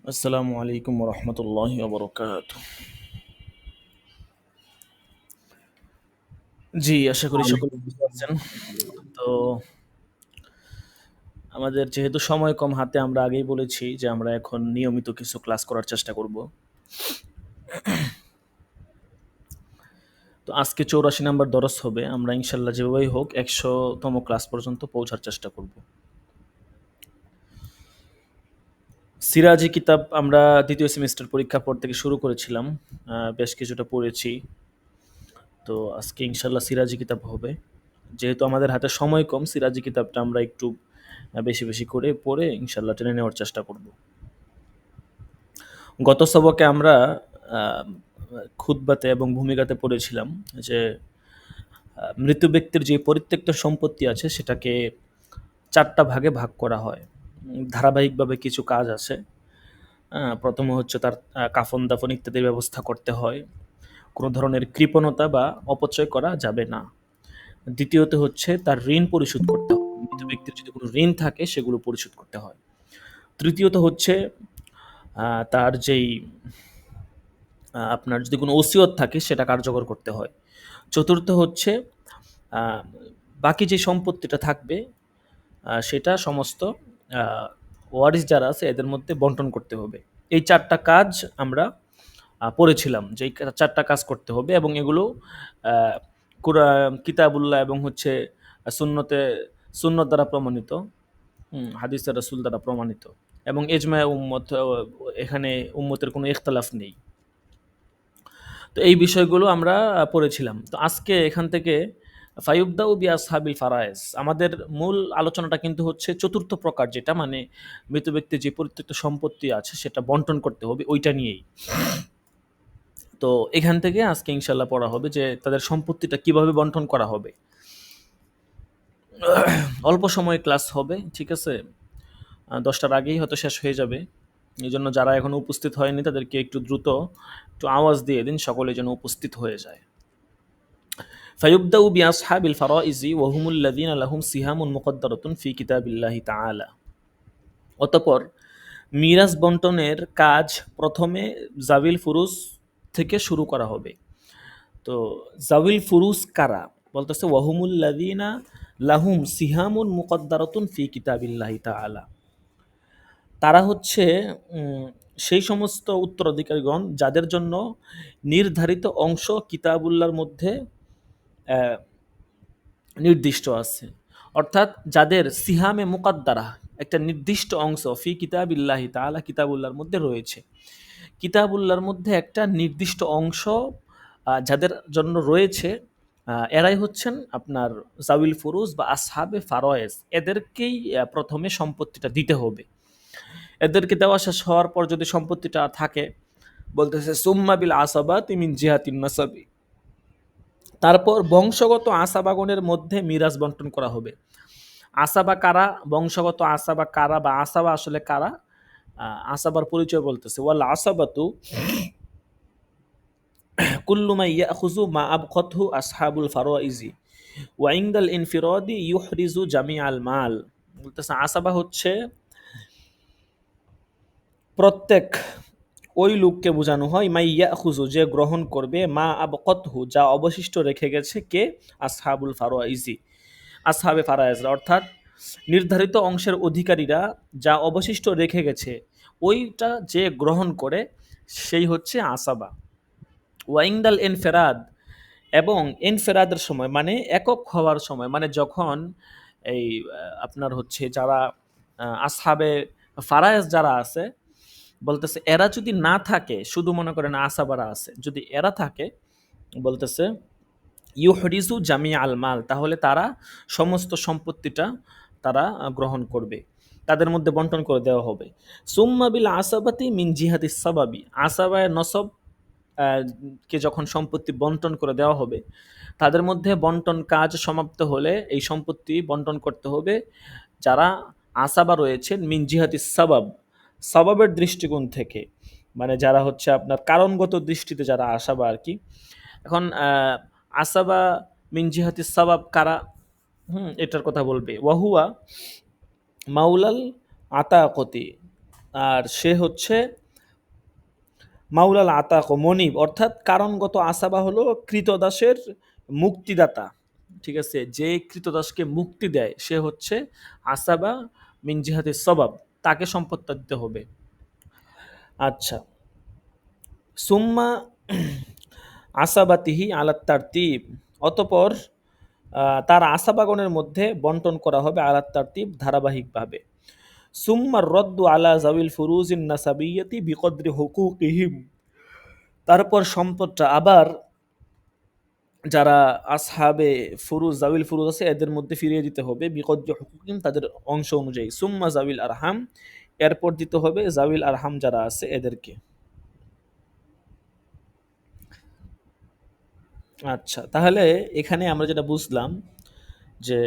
আসসালামু আলাইকুম রহমতুল্লাহি ওবরকাত। জি, আশা করি সকলে ভালো আছেন। তো আমাদের যেহেতু সময় কম হাতে, আমরা আগেই বলেছি যে আমরা এখন নিয়মিত কিছু ক্লাস করার চেষ্টা করব। তো আজকে 84 নাম্বার দরস হবে। আমরা ইনশাল্লাহ যেভাবেই হোক 100তম ক্লাস পর্যন্ত পৌঁছার চেষ্টা করব। সিরাজি কিতাব আমরা দ্বিতীয় সেমিস্টার পরীক্ষার পর থেকে শুরু করেছিলাম, বেশ কিছুটা পড়েছি। তো আজকে ইনশাল্লাহ সিরাজি কিতাব হবে। যেহেতু আমাদের হাতে সময় কম, সিরাজি কিতাবটা আমরা একটু বেশি বেশি করে পড়ে ইনশাল্লাহ টেনে নেওয়ার চেষ্টা করব। গত সবকে আমরা আহ, খুতবাতে এবং ভূমিকাতে পড়েছিলাম যে মৃত ব্যক্তির যে পরিত্যক্ত সম্পত্তি আছে সেটাকে 4টা ভাগে ভাগ করা হয়। ধারাবাহিকভাবে কিছু কাজ আছে। প্রথম হচ্ছে তার কাফন দাফন ইত্যাদির ব্যবস্থা করতে হয়। কোনো ধরনের কৃপণতা বা অপচয় করা যাবে না। দ্বিতীয়ত হচ্ছে তার ঋণ পরিশোধ করতে হয়। মৃত ব্যক্তির যদি কোনো ঋণ থাকে সেগুলো পরিশোধ করতে হয়। তৃতীয়ত হচ্ছে তার যেই আপনার যদি কোনো ওসিয়ত থাকে সেটা কার্যকর করতে হয়। চতুর্থ হচ্ছে আহ, বাকি যে সম্পত্তিটা থাকবে সেটা সমস্ত ওয়ারিস যারা আছে এদের মধ্যে বন্টন করতে হবে। এই 4টা কাজ আমরা পড়েছিলাম যে এই 4টা কাজ করতে হবে, এবং এগুলো আহ, কিতাবুল্লাহ এবং হচ্ছে সুন্নতে সুন্নত দ্বারা প্রমাণিত, হাদিসে রাসূল দ্বারা প্রমাণিত, এবং এজমায়ে উম্মত, এখানে উম্মতের কোনো ইখতিলাফ নেই। তো এই বিষয়গুলো আমরা পড়েছিলাম। তো আজকে এখান থেকে ফায়ুবদাউ বি আসহাবিল ফারায়েজ, আমাদের মূল আলোচনাটা কিন্তু হচ্ছে চতুর্থ প্রকার, যেটা মানে মৃত ব্যক্তির যে পরিত্যক্ত সম্পত্তি আছে সেটা বন্টন করতে হবে, ওইটা নিয়েই। তো এখান থেকে আজকে ইনশাল্লাহ পড়া হবে যে তাদের সম্পত্তিটা কিভাবে বন্টন করা হবে। অল্প সময় ক্লাস হবে, ঠিক আছে। 10টার আগেই হয়তো শেষ হয়ে যাবে। এই জন্য যারা এখনো উপস্থিত হয়নি তাদেরকে একটু দ্রুত একটু আওয়াজ দিয়ে দিন, সকলে যেন উপস্থিত হয়ে যায়। ফায়ুবদাউ বিআসহাবিল ফারাইজি ওয়া হুমুল্লাযীনা লাহুম সিহামুন মুকাদ্দারাতুন ফি কিতাবিল্লাহি তাআলা। অতঃপর মিরাস বন্টনের কাজ প্রথমে জাবিল ফুরুজ থেকে শুরু করা হবে। তো জাবিল ফুরুজ কারা? বলতেছে ওয়াহুমুল্লাযীনা লাহুম সিহামুন মুকাদ্দারাতুন ফি কিতাবিল্লাহি তাআলা। তারা হচ্ছে উম, সেই সমস্ত উত্তরাধিকারীগণ যাদের জন্য নির্ধারিত অংশ কিতাবুল্লাহর মধ্যে আহ, নির্দিষ্ট আছে। অর্থাৎ যাদের সিহামে মুকাদ্দারা, একটা নির্দিষ্ট অংশ ফি কিতাবিল্লাহি তাআলা, কিতাবুল্লাহর মধ্যে রয়েছে। কিতাবুল্লাহর মধ্যে একটা নির্দিষ্ট অংশ যাদের জন্য রয়েছে, এরাই হচ্ছেন আপনার জাউল ফুরুজ বা আসহাবে ফারয়েজ। এদেরকেই প্রথমে সম্পত্তিটা দিতে হবে। এদেরকে দেওয়া শেষ হওয়ার পর যদি সম্পত্তিটা থাকে, বলতেছে সুম্মা বিল আসাবাতি মিন জিহাতিন নাসাবি, তারপর বংশগত আসাবাগণের মধ্যে মিরাজ বন্টন করা হবে। আসাবা কারা, বংশগত আসাবা কারা, বা আসাবা আসলে কারা, আসাবার পরিচয় বলতেছে ওয়াল আসাবাতু কুল্লু মা ইয়াখুযু মা আবকাতহু আসহাবুল ফারাইজি ওয়া ইনদাল ইনফিরাদি ইউহরিজু জামিআল মাল। বলতেছে আসাবা হচ্ছে প্রত্যেক ওই লোককে বোঝানো হয় মা ইয়াখুযু, যে গ্রহণ করবে, মা আবকাতহু, যা অবশিষ্ট রেখে গেছে, কে? আসহাবুল ফারাইজি, আসহাবে ফারায়েজরা, অর্থাৎ নির্ধারিত অংশের অধিকারীরা যা অবশিষ্ট রেখে গেছে ওইটা যে গ্রহণ করে সেই হচ্ছে আসাবা। ওয়াইংদাল এনফেরাদ, এবং এনফেরাদের সময় মানে একক হওয়ার সময়, মানে যখন এই আপনার হচ্ছে যারা আসহাবে ফারায়েজ যারা আছে, বলতেছে এরা যদি না থাকে, শুধু মনে করেন আসাবারা আছে, যদি এরা থাকে, বলতেছে ইউহরিজু জামি আল মাল, তাহলে তারা সমস্ত সম্পত্তিটা তারা গ্রহণ করবে, তাদের মধ্যে বন্টন করে দেওয়া হবে। সুম্মা বিল আসাবাতি মিন জিহাদিস সাবাবি, আসাবায় নসব কে যখন সম্পত্তি বন্টন করে দেওয়া হবে, তাদের মধ্যে বন্টন কাজ সমাপ্ত হলে এই সম্পত্তি বন্টন করতে হবে যারা আসাবা রয়েছেন মিন জিহাদিস সাবাব, সাবাবের দৃষ্টিকোণ থেকে, মানে যারা হচ্ছে আপনার কারণগত দৃষ্টিতে যারা আসাবা আর কি। এখন আসাবা মিন জিহাতি সাবাব কারা, এটার কথা বলবে। ওয়াহুয়া মাউলাল আতাকতি, আর সে হচ্ছে মাউলাল আতাক ও মনিব, অর্থাৎ কারণগত আসাবা হলো কৃতদাসের মুক্তিদাতা। ঠিক আছে, যে কৃতদাসকে মুক্তি দেয় সে হচ্ছে আসাবা মিন জিহাতে সবাব, তাকে সম্পদটা দিতে হবে। আচ্ছা, সুম্মা আসাবাতিহি আলাত তারতিব, অতপর তার আসাবাগণের মধ্যে বন্টন করা হবে আলাত তারতিব, ধারাবাহিকভাবে। সুম্মার রদ্দু আলা জাবিল ফুরুজিন নাসাবিয়্যাতি বিকদ্রি হুকুকিহিম, তারপর সম্পদটা আবার যারা আসহাবে ফুরুজ, জাবিল ফুরুজ আছে এদের মধ্যে ফিরিয়ে দিতে হবে, বিকদ্রি হুকুকিহিম, তাদের অংশ অনুযায়ী। সুম্মা জাবিল আরহাম, এরপর দিতে হবে জাবিল আরহাম যারা আছে এদেরকে। আচ্ছা, তাহলে এখানে আমরা যেটা বুঝলাম যে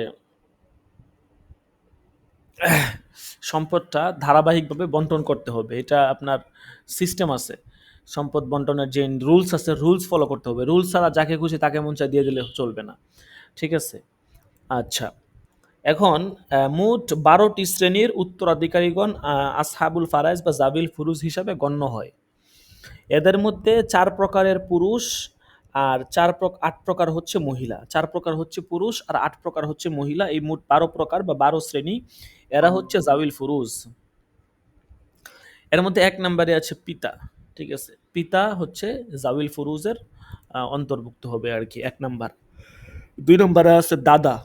সম্পদটা ধারাবাহিকভাবে বন্টন করতে হবে, এটা আপনার সিস্টেম আছে। সম্পদ বন্টনের যে রুলস আছে, রুলস ফলো করতে হবে। রুলস ছাড়া যাকে খুশি তাকে মন চায় দিয়ে দিলে চলবে না। ঠিক আছে। আচ্ছা, এখন মোট 12টি শ্রেণীর উত্তরাধিকারীগণ আসহাবুল ফারাইজ বা জাবিল ফুরুজ হিসাবে গণ্য হয়। এদের মধ্যে 4 প্রকারের পুরুষ আর 8 প্রকার হচ্ছে মহিলা। 4 প্রকার হচ্ছে পুরুষ আর 8 প্রকার হচ্ছে মহিলা। এই মোট 12 প্রকার বা 12 শ্রেণী, এরা হচ্ছে জাবিল ফুরুজ। এর মধ্যে 1 নম্বরে আছে পিতা। ঠিক আছে, পিতা হচ্ছে জাবিল ফুরুজের অন্তর্ভুক্ত হবে আর কি, 1 নাম্বার। 2 নম্বরে আছে দাদা,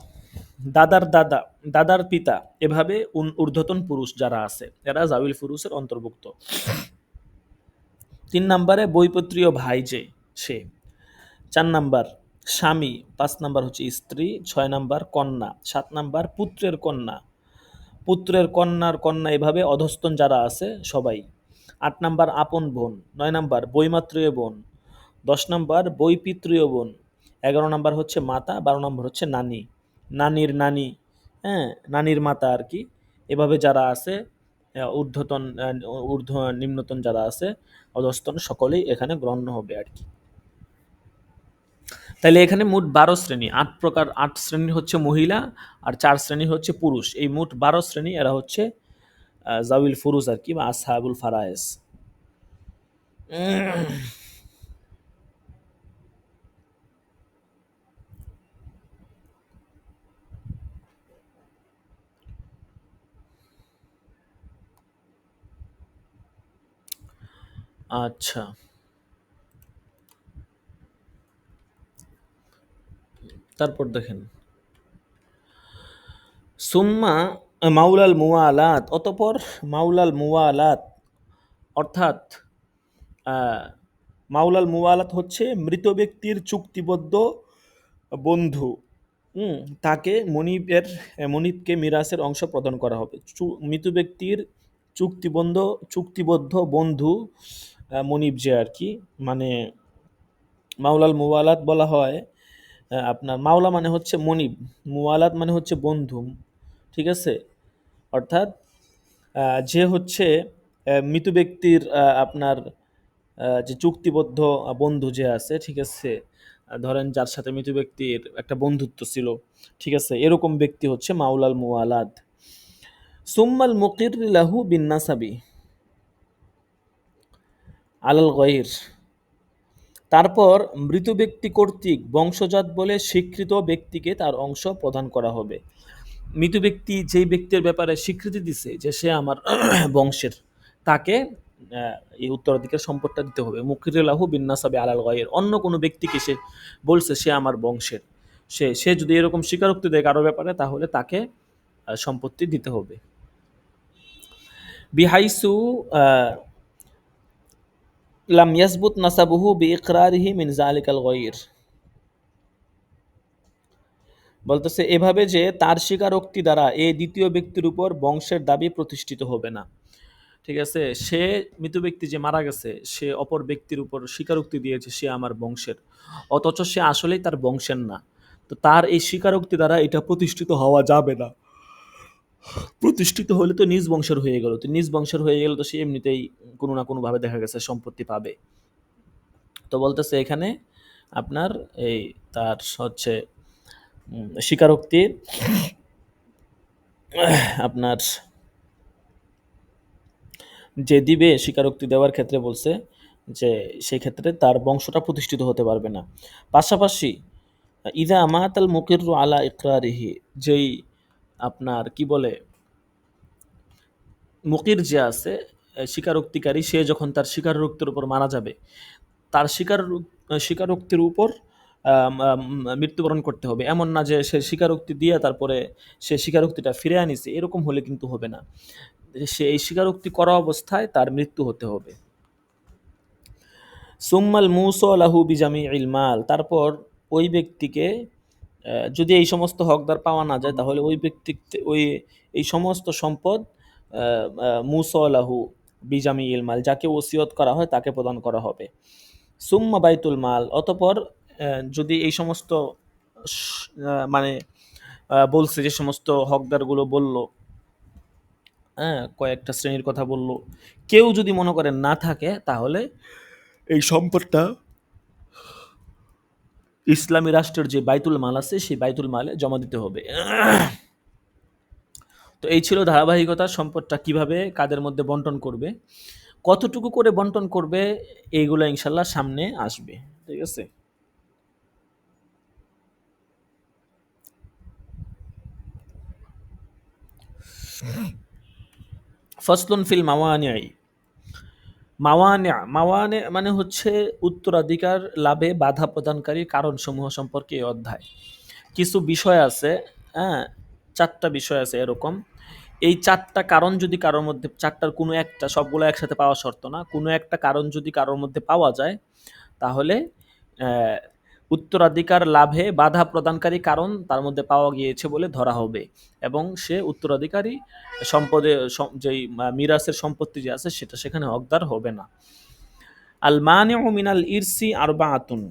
দাদার দাদা, দাদার পিতা, এভাবে ঊর্ধ্বতন পুরুষ যারা আছে এরা জাবিল ফুরুজের অন্তর্ভুক্ত। 3 নম্বরে বৈপত্রীয় ভাই যে সে। 4 নাম্বার স্বামী, 5 নাম্বার হচ্ছে স্ত্রী, 6 নাম্বার কন্যা, 7 নাম্বার পুত্রের কন্যা, পুত্রের কন্যার কন্যা, এভাবে অধস্তন যারা আছে সবাই। 8 নাম্বার আপন বোন, 9 নাম্বার বৈমাত্রীয় বোন, 10 নাম্বার বৈপিত্রীয় বোন, 11 নাম্বার হচ্ছে মাতা, 12 নাম্বার হচ্ছে নানি, নানির নানি, হ্যাঁ, নানির মাতা আর কি। এভাবে যারা আছে ঊর্ধ্বতন, ঊর্ধ্ব নিম্নতন যারা আছে অধস্তন, সকলেই এখানে গণ্য হবে আর কি। তাহলে এখানে মোট 12 শ্রেণী, 8 প্রকার, 8 শ্রেণী হচ্ছে মহিলা আর 4 শ্রেণী হচ্ছে পুরুষ। এই মোট 12 শ্রেণী এরা হচ্ছে জাবিল ফুরুজ আর কি, বা আসহাবুল ফারায়েজ। আচ্ছা, তারপর দেখেন সুম্মা মাউলাল মুওয়ালাত, অতপর মাউলাল মুওয়ালাত, অর্থাৎ আহ, মাউলাল মুওয়ালাত হচ্ছে মৃত ব্যক্তির চুক্তিবদ্ধ বন্ধু। হুম, তাকে মনিবকে মিরাসের অংশ প্রদান করা হবে। মৃত ব্যক্তির চুক্তিবদ্ধ চুক্তিবদ্ধ বন্ধু, মনিব যে আর কি, মানে মাওলাল মুওয়ালাত বলা হয়। আপনার মাওলা মানে হচ্ছে মনিব, মুওয়ালাত মানে হচ্ছে বন্ধু। ঠিক আছে, অর্থাৎ যে হচ্ছে মৃত ব্যক্তির আপনার যে চুক্তিবদ্ধ বন্ধু যে আছে, ঠিক আছে, ধরেন যার সাথে মৃত ব্যক্তির একটা বন্ধুত্ব ছিল, ঠিক আছে, এরকম ব্যক্তি হচ্ছে মাওলাল মুওয়ালাদ। সুম্মাল মুকির লাহু বিন নাসাবি আলাল গয়র, তারপর মৃত ব্যক্তি কর্তৃক বংশজাত বলে স্বীকৃত ব্যক্তিকে তার অংশ প্রদান করা হবে। মৃত ব্যক্তি যেই ব্যক্তির ব্যাপারে স্বীকৃতি দিছে যে সে আমার বংশের, তাকে এই উত্তরাধিকার সম্পদটা দিতে হবে। মুকিরুল্লাহু বিন্নাসাবে আলাল গয়ের, অন্য কোনো ব্যক্তিকে সে বলছে সে আমার বংশের, সে সে যদি এরকম স্বীকারোক্তি দেয় কারো ব্যাপারে, তাহলে তাকে সম্পত্তি দিতে হবে। বিহাইসু লাম ইয়াসবুত নাসাবুহু বিইকরারিহি মিন যালিকাল গয়র, বলতেছে এভাবে যে তার স্বীকারোক্তি দ্বারা এই দ্বিতীয় ব্যক্তির উপর বংশের দাবি প্রতিষ্ঠিত হবে না। ঠিক আছে, সে মৃত ব্যক্তি যে মারা গেছে সে অপর ব্যক্তির উপর স্বীকারোক্তি দিয়েছে সে আমার বংশের, অথচ সে আসলেই তার বংশের না। তো তার এই স্বীকারোক্তি দ্বারা এটা প্রতিষ্ঠিত হওয়া যাবে না। প্রতিষ্ঠিত হলে তো নিজ বংশের হয়ে গেল, তো নিজ বংশের হয়ে গেলে তো সে এমনিতেই কোনো না কোনো ভাবে দেখা গেছে সম্পত্তি পাবে। তো বলতেছে এখানে আপনার এই তার হচ্ছে স্বীকারোক্তি আপনার যে দিবে স্বীকারোক্তি দেওয়ার ক্ষেত্রে বলছে যে সেই ক্ষেত্রে তার বংশটা প্রতিষ্ঠিত হতে পারবে না। পাশাপাশি ইদা আমাতাল মুকিরু আলা ইকরারিহি, যেই আপনার কি বলে মুকির যে আছে স্বীকারোক্তিকারী, সে যখন তার স্বীকারোক্তির উপর মারা যাবে, তার স্বীকারোক্তির উপর মৃত্যুবরণ করতে হবে। এমন না যে সে স্বীকারোক্তি দিয়ে তারপরে সে স্বীকারোক্তিটা ফিরে আনিছে, এরকম হলে কিন্তু হবে না। সে এই স্বীকারোক্তি করা অবস্থায় তার মৃত্যু হতে হবে। সুম্মাল মুসালাহু বিজামিইল মাল, তারপর ওই ব্যক্তিকে যদি এই সমস্ত হকদার পাওয়া না যায়, তাহলে ওই ব্যক্তি ওই এই সমস্ত সম্পদ মুসালাহু বিজামিইল মাল, যাকে ওসিয়ত করা হয় তাকে প্রদান করা হবে। সুম্মা বাইতুল মাল, অতঃপর যদি এই সমস্ত মানে বলছে যে সমস্ত হকদারগুলো বলল, হ্যাঁ কয়েকটা শ্রেণীর কথা বলল, কেউ যদি মনে করেন না থাকে, তাহলে এই সম্পদটা ইসলামী রাষ্ট্রের যে বাইতুল মাল আছে সেই বাইতুল মালে জমা দিতে হবে। তো এই ছিল ধারাবাহিকতা, সম্পদটা কিভাবে কাদের মধ্যে বন্টন করবে, কতটুকু করে বন্টন করবে, এইগুলো ইনশাল্লাহ সামনে আসবে। ঠিক আছে। ফসলুন ফিল মাওয়ানিআ, মাওয়ানে মানে হচ্ছে উত্তরাধিকার লাভে বাধা প্রদানকারী কারণসমূহ সম্পর্কে এই অধ্যায়। কিছু বিষয় আছে, হ্যাঁ 4টা বিষয় আছে এরকম। এই 4টা কারণ যদি কারোর মধ্যে, 4টার কোনো একটা, সবগুলো একসাথে পাওয়া শর্ত না, কোনো একটা কারণ যদি কারোর মধ্যে পাওয়া যায়, তাহলে উত্তরাধিকার লাভে বাধা প্রদানকারী কারণ তার মধ্যে পাওয়া গিয়েছে বলে ধরা হবে, এবং সে উত্তরাধিকারী সম্পদে যেই মিরাসের সম্পত্তি যে আছে সেটা সেখানে হকদার হবে না। আল মানিউ মিনাল ইরসি আরবাআতুন,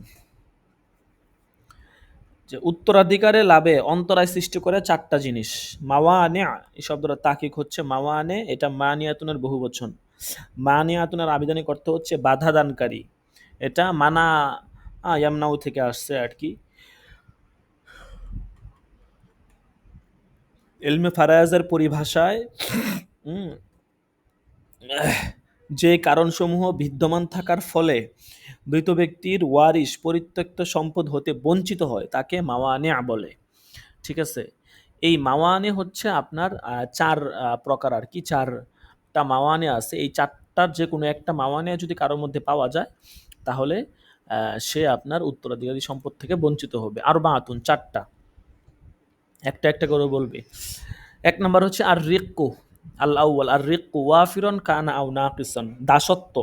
যে উত্তরাধিকারে লাভে অন্তরায় সৃষ্টি করে 4টা জিনিস। মাওয়ানে, এই শব্দটা তাকিক হচ্ছে মাওয়ানে, এটা মানিয়াতুনের বহুবচন। মানিয়াতুনের আবিধানিক অর্থ হচ্ছে বাধা দানকারী, এটা মানা ইয়ামনাউ থেকে আসছে আর কি। ইলমে ফারায়েজের পরিভাষায় যে কারণসমূহ বিদ্যমান থাকার ফলে মৃত ব্যক্তির ওয়ারিশ পরিত্যক্ত সম্পদ হতে বঞ্চিত হয় তাকে মাওয়ানে বলে। ঠিক আছে। এই মাওয়ানে হচ্ছে আপনার 4 প্রকার আর কি, 4টা মাওয়ানে আছে। এই 4টার যে কোনো একটা মাওয়ানে যদি কারোর মধ্যে পাওয়া যায়, তাহলে সে আপনার উত্তরাধিকারী সম্পদ থেকে বঞ্চিত হবে। আর বাতুন 4টা, একটা একটা করে বলবে। 1 নম্বর হচ্ছে আর রিক্কু আল আউয়াল, আর রিক্কু ওয়াফিরন কানা আও নাকিসান, দাসত্ব।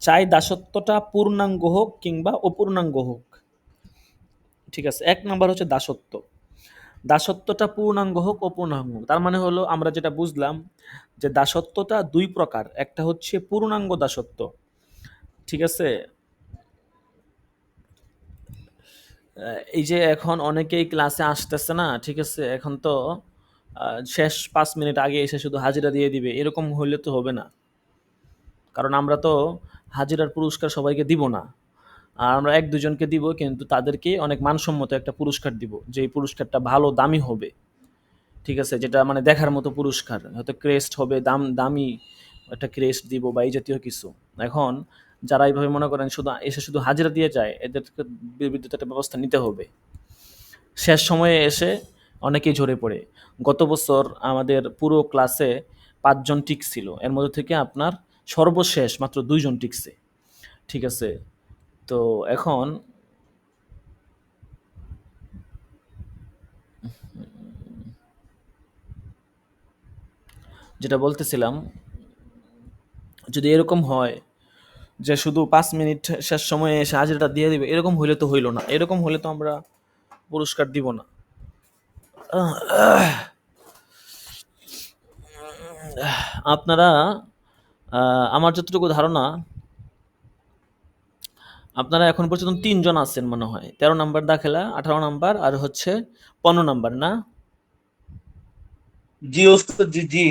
চাই দাসত্বটা পূর্ণাঙ্গ হোক কিংবা অপূর্ণাঙ্গ হোক। ঠিক আছে। 1 নম্বর হচ্ছে দাসত্ব, দাসত্বটা পূর্ণাঙ্গ হোক অপূর্ণাঙ্গ হোক। তার মানে হলো আমরা যেটা বুঝলাম যে দাসত্বটা 2 প্রকার, একটা হচ্ছে পূর্ণাঙ্গ দাসত্ব। ঠিক আছে। এই যে এখন অনেকেই ক্লাসে আসতেছে না, ঠিক আছে, এখন তো শেষ 5 মিনিট আগে এসে শুধু হাজিরা দিয়ে দিবে, এরকম হইলে তো হবে না। কারণ আমরা তো হাজিরার পুরস্কার সবাইকে দিব না, আর আমরা 1-2 জনকে দিব, কিন্তু তাদেরকে অনেক মানসম্মত একটা পুরস্কার দিব, যে পুরস্কারটা ভালো দামি হবে। ঠিক আছে, যেটা মানে দেখার মতো পুরস্কার, হয়তো ক্রেস্ট হবে, দামি একটা ক্রেস্ট দিব বা এই জাতীয় কিছু। এখন যারা এইভাবে মনে করেন শুধু এসে শুধু হাজিরা দিয়ে যায়, এদেরকে বিরুদ্ধে একটা ব্যবস্থা নিতে হবে। শেষ সময়ে এসে অনেকেই ঝরে পড়ে। গত বছর আমাদের পুরো ক্লাসে 5 জন টিকছিল, এর মধ্যে থেকে আপনার সর্বশেষ মাত্র 2 জন টিকছে। ঠিক আছে। তো এখন যেটা বলতেছিলাম, যদি এরকম হয় যে শুধু 5 মিনিট শেষ সময়ে এসে হাজিরাটা দিয়ে দিবে, এরকম হইলে তো হইল না, এরকম হলে তো আমরা পুরস্কার দিব না। আপনারা আমার যতটুকু ধারণা, আপনারা এখন পর্যন্ত 3 জন আছেন মনে হয়, 13 নম্বর দাখেলা, 18 নম্বর আর হচ্ছে 15 নম্বর না? জি ওস্তাদ জি জি।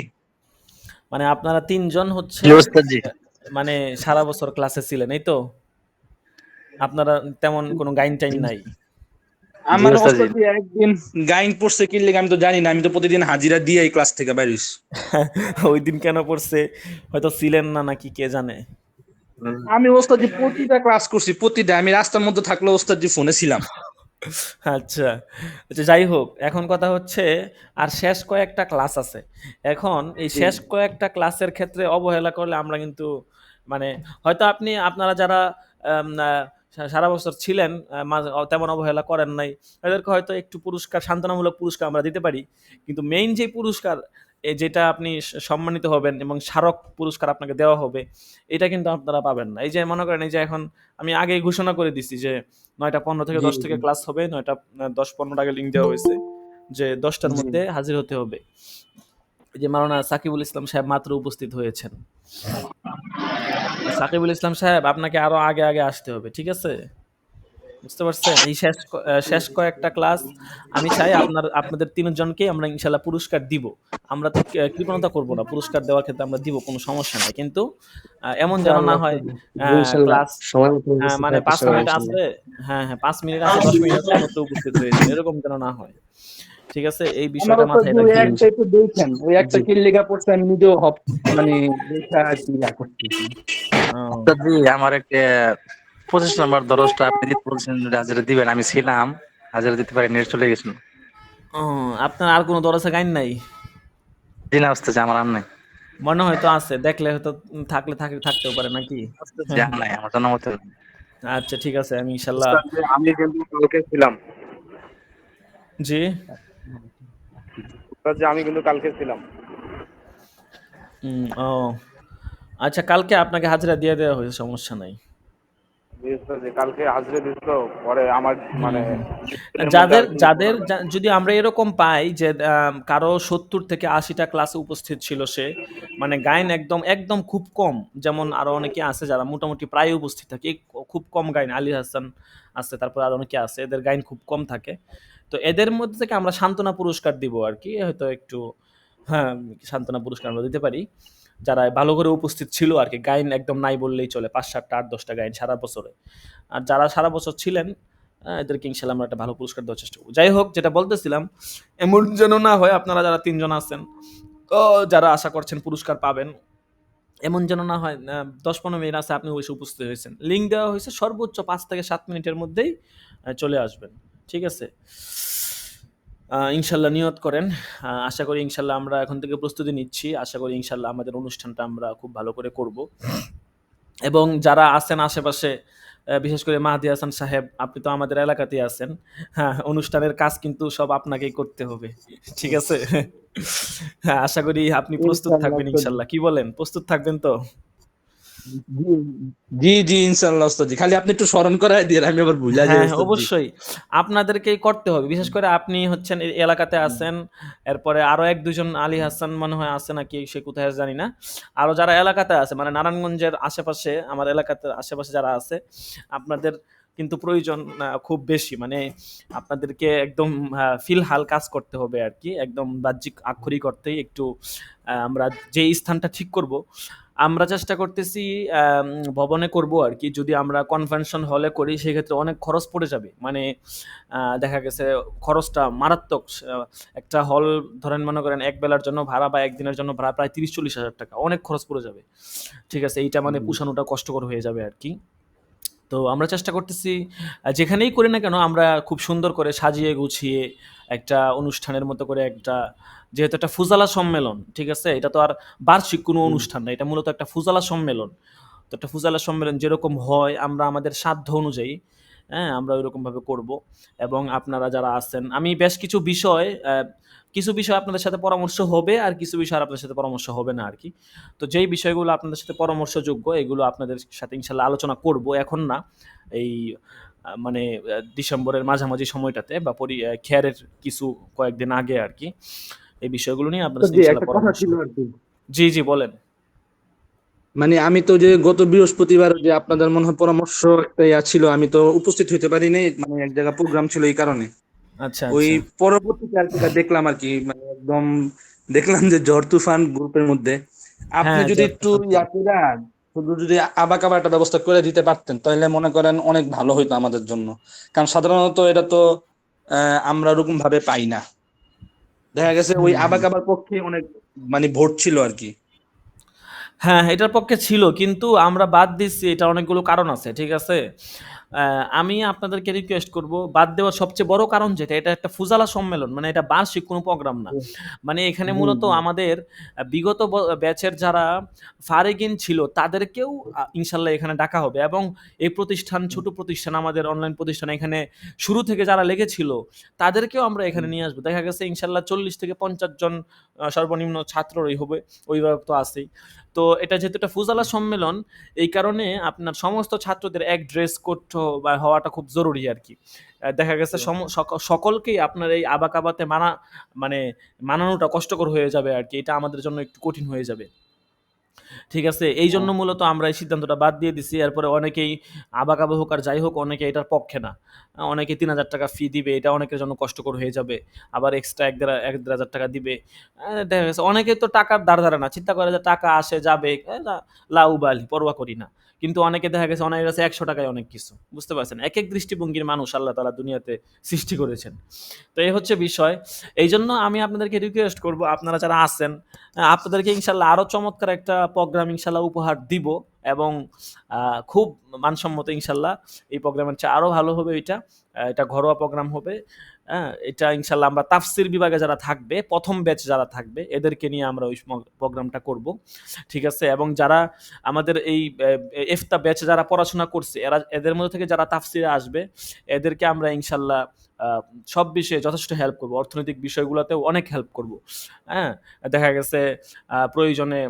মানে আপনারা 3 জন হচ্ছে জি ওস্তাদ জি। মানে সারা বছর ক্লাসে ছিলেন, এই তো? আপনারা তেমন কোনো গাইন টাইন নাই? জি আমার ওস্তাদ জি। ওস্তাদ জি একদিন গাইন পড়ছে কি লেগে আমি তো জানি না, আমি তো প্রতিদিন হাজিরা দিয়ে এই ক্লাস থেকে বাইরিস। ওই দিন কেন পড়ছে, হয়তো ছিলেন না নাকি কে জানে। আমি ওস্তাদ জি প্রতিটা ক্লাস করছি, প্রতিটা। আমি রাস্তার মধ্যে থাকলে ওস্তাদ জি ফোনে ছিলাম। আচ্ছা, আচ্ছা যাই হোক, এখন কথা হচ্ছে আর শেষ কয়েকটা ক্লাস আছে। এখন এই জি শেষ কয়েকটা ক্লাসের ক্ষেত্রে অবহেলা করলে আমরা কিন্তু মানে হয়তো আপনারা যারা সারা বছর ছিলেন তেমন অবহেলা করেন নাই, এদেরকে হয়তো একটু পুরস্কার, সান্ত্বনামূলক পুরস্কার আমরা দিতে পারি। কিন্তু মেইন যে পুরস্কার যেটা আপনি সম্মানিত হবেন এবং স্মারক পুরস্কার আপনাকে দেওয়া হবে, এটা কিন্তু আপনারা পাবেন না। এই যে মনে করেন, এই যে এখন আমি আগেই ঘোষণা করে দিছি যে 9:15 থেকে জি 10 থেকে ক্লাস হবে। 9:10-15 আগে লিঙ্ক দেওয়া হয়েছে যে 10টার জি। মধ্যে হাজির হতে হবে। এই যে মাওলানা সাকিবুল ইসলাম সাহেব মাত্র উপস্থিত হয়েছেন। সাকিবুল ইসলাম সাহেব, আপনাকে আরো আগে আগে আসতে হবে, ঠিক আছে? বুঝতে পারছেন? এই শেষ কয়েকটা ক্লাস আমি চাই আপনাদের তিনজনকেই আমরা ইনশাল্লাহ পুরস্কার দিব। আমরা তো কৃপণতা করব না, পুরস্কার দেওয়ার ক্ষেত্রে আমরা দিব, কোনো সমস্যা নাই। কিন্তু এমন যেন না ইনশাআল্লাহ হয় ওস্তাদ জি। ইনশাআল্লাহ ক্লাস সময় মতো উপস্থিত মানে হওয়ার ৫ চেষ্টা করবো মিনিট ইনশাআল্লাহ। আছে, হ্যাঁ, হ্যাঁ ৫ মিনিট আছে, ১০ মিনিট আছে, এইমাত্র উপস্থিত হয়েছেন। এরকম যেন না হয়। ঠিক আছে? এই আমার বিষয়টা ওস্তাদ মাথায় জি ওই রাখবেন। একটা একটু দেখেন, ওই একটা জি কি লেগা পড়ছে আমি নিজেও মানে দেখা আর কি ইয়া করতেছি। ও, ওস্তাদ জি, আমার একটা 25 নম্বর দরজটা আপনি যে বলছেন যে হাজিরা দিবেন, আমি ছিলাম, হাজিরা দিতে পারি নেট চলে গেছিল। ও, আপনার আর কোনো দরজা গাইন নাই? জি না ওস্তাদ জি, আমার আর নাই। মনে হয়তো আছে, দেখলে হয়তো থাকতেও পারে নাকি? ওস্তাদ জি আর নাই, আমার জানা মতে নাই। আচ্ছা ঠিক আছে, আমি ইনশাল্লাহ। উস্তাদ জি, আমি কিন্তু কালকে ছিলাম। জি। উস্তাদ জি, আমি কিন্তু কালকে ছিলাম। ও আচ্ছা, কালকে আপনাকে হাজিরা দিয়ে দেওয়া হয়েছে, সমস্যা নাই। জি উস্তাদ জি, কালকে হাজিরা দিছিল। পরে আমার হুম, মানে হুম। কিছুদিনের মধ্যে যাদের আর কি যাদের পুনরায়। যদি আমরা এরকম পাই যে কারো ৭০ থেকে ৮০টা ক্লাসে উপস্থিত ছিল সে, মানে গাইন একদম একদম খুব কম, যেমন আরো অনেকে আছে যারা মোটামুটি প্রায় উপস্থিত থাকে, খুব কম গাইন, আলী হাসান আছে, তারপর আর অনেকে আছে, এদের গাইন খুব কম থাকে। তো এদের মধ্যে থেকে আমরা সান্ত্বনা পুরস্কার দিব আর কি, হয়তো একটু, হ্যাঁ, সান্ত্বনা পুরস্কার আমরা দিতে পারি যারা ভালো করে উপস্থিত ছিল আর কি। গাইন একদম নাই বললেই চলে, ৫-৭টা ৮-১০টা গাইন সারা বছরে। আর যারা সারা বছর ছিলেন এদেরকে ইনশাল্লাহ আমরা একটা ভালো পুরস্কার দেওয়ার চেষ্টা করবো। যাই হোক, যেটা বলতেছিলাম, এমন যেন না হয় আপনারা যারা ৩ জন আছেন, যারা আশা করছেন পুরস্কার পাবেন, এমন যেন না হয় ১০-১৫ মিনিট আছে আপনি ওইসে উপস্থিত হয়েছেন, লিঙ্ক দেওয়া হয়েছে, সর্বোচ্চ ৫ থেকে ৭ মিনিটের মধ্যেই চলে আসবেন, ঠিক আছে? ইনশাল্লাহ নিয়ত করেন। আশা করি ইনশাল্লাহ আমরা এখন থেকে প্রস্তুতি নিচ্ছি। আশা করি ইনশাল্লাহ আমাদের অনুষ্ঠানটা আমরা খুব ভালো করে করব। এবং যারা আছেন আশেপাশে, বিশেষ করে মাহদি হাসান সাহেব, আপনি তো আমাদের এলাকাতেই আছেন। হ্যাঁ, অনুষ্ঠানের কাজ কিন্তু সব আপনাকেই করতে হবে। ঠিক আছে? হ্যাঁ, আশা করি আপনি প্রস্তুত ইনশাআল্লাহ থাকবেন ওস্তাদ জি। ইনশাল্লাহ। কি বলেন? প্রস্তুত থাকবেন তো? জি জি জি, ইনশাআল্লাহ ওস্তাদ জি। খালি আপনি একটু স্মরণ করায় দিয়ে, আমি আবার ভুলে যাই হ্যাঁ, হ্যাঁ, ওস্তাদ জি। অবশ্যই। আপনাদেরকেই করতে হবে। বিশেষ করে আপনি হচ্ছেন এই এলাকাতে আছেন। এরপরে আরো ১-২ জন, আলী হাসান মনে হয় আছে নাকি, সে কোথায় আছে জানি না। আরো যারা এলাকাতে আছে, মানে নারায়ণগঞ্জের আশেপাশে, আমার এলাকাতে আশেপাশে যারা আছে, আপনাদের কিন্তু প্রয়োজন খুব বেশি। মানে আপনাদেরকে একদম ফিলহাল কাজ করতে হবে আরকি। একদম বাহ্যিক আক্ষরিক অর্থেই একটু আমরা যেই স্থানটা ঠিক করব, আমরা চেষ্টা করতেছি ভবনে করব আরকি। যদি আমরা কনভেনশন হলে করি সেক্ষেত্রে অনেক খরচ পড়ে যাবে। মানে দেখা গেছে খরচটা মারাত্মক। একটা হল ধরেন, মনে করেন এক বেলার জন্য ভাড়া বা একদিনের জন্য ভাড়া প্রায় ৩০-৪০ হাজার টাকা। অনেক খরচ পড়ে যাবে। ঠিক আছে? এইটা মানে পুষানোটা কষ্টকর হয়ে যাবে আরকি। তো আমরা চেষ্টা করতেছি যেখানেই করি না কেন আমরা খুব সুন্দর করে সাজিয়ে গুছিয়ে একটা অনুষ্ঠানের মতো করে একটা, যেহেতু একটা ফুজালা সম্মেলন, ঠিক আছে? এটা তো আর বার্ষিক কোনো অনুষ্ঠান না, এটা মূলত একটা ফুজালা সম্মেলন। তো একটা ফুজালা সম্মেলন যেরকম হয় আমরা আমাদের সাধ্য অনুযায়ী, হ্যাঁ, আমরা ওইরকম ভাবে করব। এবং আপনারা যারা আছেন, আমি বেশ কিছু বিষয় আপনাদের সাথে পরামর্শ হবে, আর কিছু বিষয় আর আপনাদের সাথে পরামর্শ হবে না আরকি। তো যেই বিষয়গুলো আপনাদের সাথে পরামর্শযোগ্য এগুলো আপনাদের সাথে ইনশাল্লাহ আলোচনা করব, এখন না, এই মানে ডিসেম্বরের মাঝামাঝি সময়টাতে বা খেয়ারের কিছু কয়েকদিন আগে আরকি। এই বিষয়গুলো নিয়ে আপনাদের ওস্তাদ সাথে জি ইনশাল্লাহ একটা কথা পরামর্শ ছিল হবে। আর কি। জি, জি বলেন। মানে আমি তো যে গত বৃহস্পতিবার যে আপনাদের মনে হয় পরামর্শ একটা ইয়া ছিল, আমি তো উপস্থিত হইতে পারি নাই, মানে এক জায়গায় প্রোগ্রাম ছিল এই কারণে। আচ্ছা, ওই আচ্ছা। পরবর্তীতে আর কি যা দেখলাম আর কি, মানে একদম দেখলাম যে ঝড় তুফান গ্রুপের মধ্যে। আপনি হ্যাঁ, যদি জ্বর একটু তুফান তো। ইয়া করে শুধু যদি আবাকাবা একটা ব্যবস্থা করে দিতে পারতেন তাহলে মনে করেন অনেক ভালো হইতো আমাদের জন্য। কারণ সাধারণত এটা তো আমরা ওরকম ভাবে পাই না। দেখা গেছে ওই আবার পক্ষে অনেক মানে ভোট ছিল আর কি। হ্যাঁ, এটার পক্ষে ছিল কিন্তু আমরা বাদ দিচ্ছি, এটার অনেকগুলো কারণ আছে, ঠিক আছে? আমি আপনাদেরকে রিকোয়েস্ট করব, বাদ দেওয়ার সবচেয়ে বড় কারণ যেটা, এটা একটা ফুজালা সম্মেলন, মানে এটা বার্ষিক কোনো প্রোগ্রাম না। মানে এখানে জি মূলত জি আমাদের বিগত ব্যাচের যারা ফারিগিন ছিল তাদেরকেও ইনশাল্লাহ এখানে ডাকা হবে, এবং এই প্রতিষ্ঠান ছোট প্রতিষ্ঠান, আমাদের অনলাইন প্রতিষ্ঠান, এখানে শুরু থেকে যারা লেগেছিল তাদেরকেও আমরা এখানে নিয়ে আসবো। দেখা গেছে ইনশাল্লাহ 40 থেকে 50 জন সর্বনিম্ন ছাত্রই হবে, অভিভাবক তো আছেই। তো এটা যেহেতু একটা ফুজালা সম্মেলন, এই কারণে আপনার সমস্ত ছাত্রদের এক ড্রেস কোড বা হওয়াটা খুব জরুরি আর কি। দেখা গেছে সকলকেই আপনার এই আবাকাবাতে মানে মানানোটা কষ্টকর হয়ে যাবে আর কি, এটা আমাদের জন্য একটু কঠিন হয়ে যাবে। ঠিক আছে, এই জন্য মূলত আমরা এই সিদ্ধান্তটা বাদ দিয়ে দিছি। এরপরে অনেকেই আবাকাবা হোক আর যাই হোক, অনেকে এটার পক্ষে না। অনেকে ৩,০০০ টাকা ফি দিবে, এটা অনেকের জন্য কষ্টকর হয়ে যাবে। আবার এক্সট্রা ১,৫০০ টাকা দিবে। দেখা গেছে অনেকে তো টাকার ধার ধারে না, চিন্তা করে যে টাকা আসে যাবে, লাউবালি পরোয়া করি না। কিন্তু অনেকে দেখা গেছে অনেকের কাছে ১০০ টাকায় অনেক কিছু, বুঝতে পারছেন? এক এক দৃষ্টিভঙ্গির মানুষ আল্লাহ তাআলা দুনিয়াতে সৃষ্টি করেছেন। তো এই হচ্ছে বিষয়। এই জন্য আমি আপনাদেরকে রিকোয়েস্ট করব, আপনারা যারা আছেন, আপনাদেরকে ইনশাল্লাহ আরো চমৎকার একটা প্রোগ্রাম ইনশাল্লাহ উপহার দিব, এবং খুব মানসম্মত ইনশাল্লাহ। এই প্রোগ্রামের চেয়ে আরো ভালো হবে এটা। এটা ঘরোয়া প্রোগ্রাম হবে। হ্যাঁ, এটা ইনশাল্লাহ আমরা তাফসির বিভাগে যারা থাকবে, প্রথম ব্যাচ যারা থাকবে, এদেরকে নিয়ে আমরা ওই প্রোগ্রামটা করব, ঠিক আছে? এবং যারা আমাদের এই ইফতা ব্যাচে যারা পড়াশোনা করছে, এদের মধ্যে থেকে যারা তাফসিরে আসবে, এদেরকে আমরা ইনশাল্লাহ আহ, সব বিষয়ে যথেষ্ট হেল্প করব, অর্থনৈতিক বিষয়গুলোতেও অনেক হেল্প করব। হ্যাঁ, দেখা গেছে প্রয়োজনে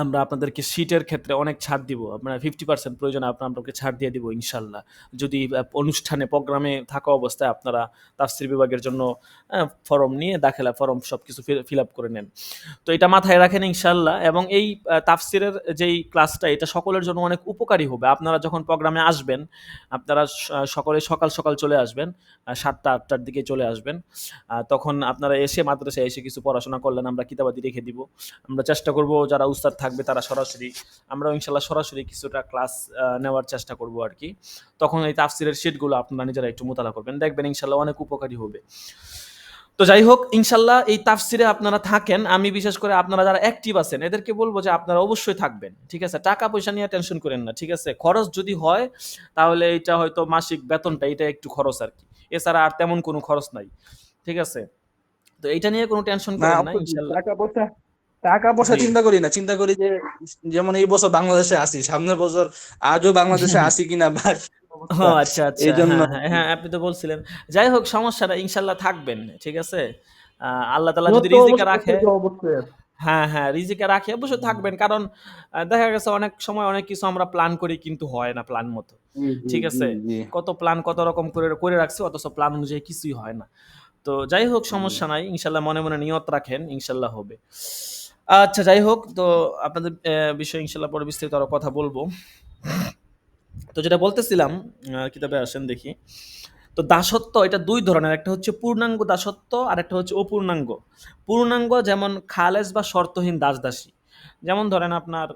আমরা আপনাদেরকে সিটের ক্ষেত্রে অনেক ছাড় দিব, আপনারা 50% প্রয়োজনে আপনাদেরকে ছাড় দিয়ে দিব ইনশাল্লাহ, যদি অনুষ্ঠানে প্রোগ্রামে থাকা অবস্থায় আপনারা তাফসির বিভাগের জন্য ফর্ম নিয়ে দাখিলা ফর্ম সব কিছু ফিল আপ করে নেন। তো এটা মাথায় রাখেন ইনশাল্লাহ। এবং এই তাফসিরের যেই ক্লাসটা, এটা সকলের জন্য অনেক উপকারী হবে। আপনারা যখন প্রোগ্রামে আসবেন, আপনারা সকলে সকাল সকাল চলে আসবেন, 7টা-8টার দিকে চলে আসবেন। তখন আপনারা এসে মাদ্রাসায় এসে কিছু পড়াশোনা করলেন, আমরা কিতাবাদি রেখে দিব। আমরা চেষ্টা করব যারা উস্তাদ থাকবে তারা সরাসরি, আমরা ইনশাল্লাহ সরাসরি কিছুটা ক্লাস নেওয়ার চেষ্টা করব আর কি। তখন এই তাফসিরের শিটগুলো আপনারা নিজেরা একটু মোতালা করবেন, দেখবেন ইনশাল্লাহ অনেক উপকারী হবে। তো যাই হোক, ইনশাল্লাহ এই তাফসিরে আপনারা থাকেন। আমি বিশেষ করে আপনারা যারা অ্যাক্টিভ আছেন এদেরকে বলবো যে আপনারা অবশ্যই থাকবেন, ঠিক আছে? টাকা পয়সা নিয়ে টেনশন করেন না, ঠিক আছে? খরচ যদি হয় তাহলে এটা হয়তো মাসিক বেতনটা, এটা একটু খরচ আর কি, এছাড়া আর তেমন কোনো খরচ নাই, ঠিক আছে? তো এইটা নিয়ে কোনো টেনশন না করেন না অবশ্যই ইনশাল্লাহ। টাকা পয়সা জি। চিন্তা করি না, চিন্তা করি যে যেমন এই বছর বাংলাদেশে আসি, সামনের বছর আজও বাংলাদেশে আসি কিনা বা কি ও অবস্থা, আচ্ছা, আচ্ছা। এই জন্য হ্যাঁ, আর হ্যাঁ, কি। হ্যাঁ, আপনি তো বলছিলেন। যাই হোক, সমস্যা নাই, ইনশাআল্লাহ থাকবেন, ঠিক আছে? আল্লাহ তাআলা তোর যদি তো রিজিকে অবশ্যই রাখে, অবশ্যই হ্যাঁ, হ্যাঁ, রিজিকে রাখে অবশ্যই থাকবেন। কারণ দেখা গেছে অনেক সময় অনেক কিছু আমরা প্ল্যান করি কিন্তু হয় না প্ল্যান মতো। জি জি ঠিক জি আছে? জি কত প্ল্যান কত রকম করে রাখছি, অথচ প্ল্যান অনুযায়ী কিছুই হয় না। তো যাই হোক, সমস্যা নাই। ইনশাআল্লাহ মনে, মনে নিয়ত রাখেন, ইনশাআল্লাহ হবে। আচ্ছা, যাই হোক, তো আপনাদের বিষয়ে ইনশাআল্লাহ পরে বিস্তারিত আরো কথা বলব। তো যেটা বলতেছিলাম, কিতাবে আসেন দেখি। তো দাসত্ব এটা ২ ধরনের। একটা হচ্ছে পূর্ণাঙ্গ দাসত্ব, আরেকটা হচ্ছে অপূর্ণাঙ্গ। পূর্ণাঙ্গ যেমন খালেস বা শর্তহীন দাস-দাসী। যেমন ধরেন আপনার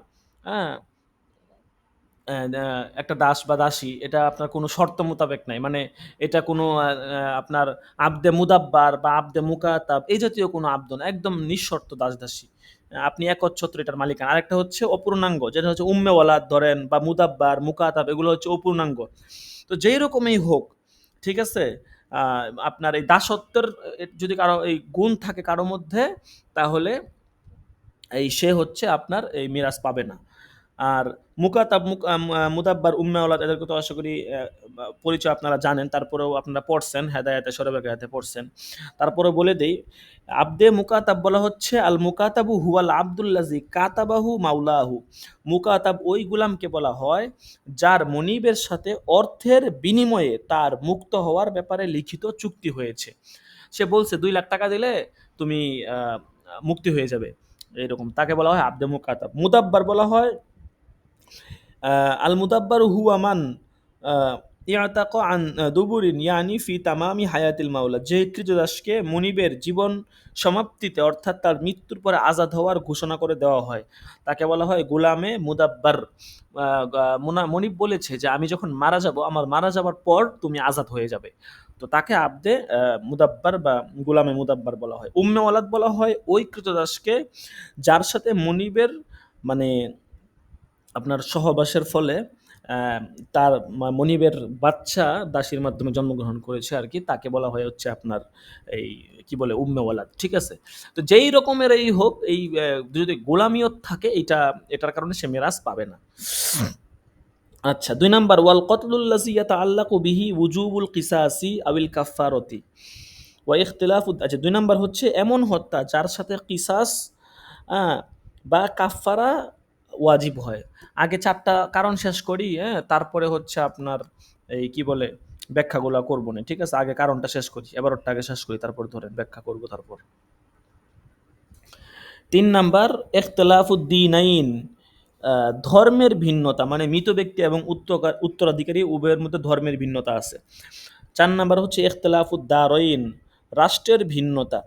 হ্যাঁ, অ্যা দ্যা একটা দাস বা দাসী, এটা আপনার কোনো শর্ত মোতাবেক নাই। মানে এটা কোনো আপনার আবদে মুদাব্বার বা আবদে মুকাতাব এই জাতীয় কোনো আব্দ না। একদম নিঃশর্ত দাস-দাসী। আপনি একচ্ছত্র এটার মালিকানা। আরেকটা হচ্ছে অপূর্ণাঙ্গ, যেটা হচ্ছে উম্মে ওয়ালাদ ধরেন বা মুদাব্বার, মুকাতাব, এগুলো হচ্ছে অপূর্ণাঙ্গ। তো যেই রকমই হোক, ঠিক আছে? আ আপনার এই দাসত্বের যদি কারো এই গুণ থাকে কারো মধ্যে, তাহলে সে হচ্ছে আপনার এই মিরাস পাবে না। আর মুকাতাব মুদাব্বার উম্মে আওলাদ, এদেরকে তো আশা করি পরিচয় আপনারা জানেন। তারপরেও আপনারা পড়ছেন, হেদায়েতে সরে বেকায়াতে পড়ছেন। তারপরেও বলে দেই, আবদে মুকাতাব বলা হচ্ছে আল মুকাতাবু হুয়াল আবদুল্লাজি কাতাবাহু মাওলাহু। মুকাতাব ওই গুলামকে বলা হয় যার মনিবের সাথে অর্থের বিনিময়ে তার মুক্ত হওয়ার ব্যাপারে লিখিত চুক্তি হয়েছে। সে বলছে ২,০০,০০০ টাকা দিলে তুমি মুক্তি হয়ে যাবে। এরকম তাকে বলা হয় আবদে মুকাতাব। মুদাব্বার বলা হয় আল মুদাব্বারু হুয়া মান ইয়াতাক আন দুবুরিন ইয়ানি ফি তামামি হায়াতিল মাওলা, যে কৃতদাসকে মনিবের জীবন সমাপ্তিতে অর্থাৎ তার মৃত্যুর পরে আজাদ হওয়ার ঘোষণা করে দেওয়া হয় তাকে বলা হয় গোলামে মুদাব্বার। মনিব বলেছে যে আমি যখন মারা যাব, আমার মারা যাবার পর তুমি আজাদ হয়ে যাবে, তো তাকে আবদে মুদাব্বার বা গোলামে মুদাব্বার বলা হয়। উম্মে ওয়ালাদ বলা হয় ওই কৃতদাসকে যার সাথে মনিবের মানে আপনার সহবাসের ফলে আহ, তার মনিবের বাচ্চা দাসীর মাধ্যমে জন্মগ্রহণ করেছে আর কি, তাকে বলা হয় হচ্ছে আপনার এই কি বলে উম্মে ওয়ালাদ। ঠিক আছে, তো যেই রকমের এই হোক, এই যদি গোলামিয়ত থাকে এটার কারণে সে মেরাজ পাবে না। আচ্ছা, ২ নাম্বার ওয়াল কতলুল্লাযী ইয়াতাআল্লাকু বিহি ওয়ুজুবুল কিসাসি আবিল কাফফারতি ওয়া ইখতিলাফু। আচ্ছা, ২ নাম্বার হচ্ছে এমন হত্যা যার সাথে কিসাস বা কাফফারা ওয়াজিব হয়। আগে ৪টা কারণ শেষ করি, হ্যাঁ, তারপরে হচ্ছে আপনার এই কি বলে ব্যাখ্যাগুলা করব না। ঠিক আছে, আগে কারণটা শেষ করি, এবার ওরটা আগে শেষ করি, তারপর ধরেন ব্যাখ্যা করব তারপর। ৩ নাম্বার ইখতিলাফুদ্দীনাইন, ধর্মের ভিন্নতা, মানে মৃত ব্যক্তি এবং উত্তরাধিকারী উভয়ের মধ্যে ধর্মের ভিন্নতা আছে। ৪ নাম্বার হচ্ছে ইখতিলাফুদ্দারাইন, রাষ্ট্রের ভিন্নতা।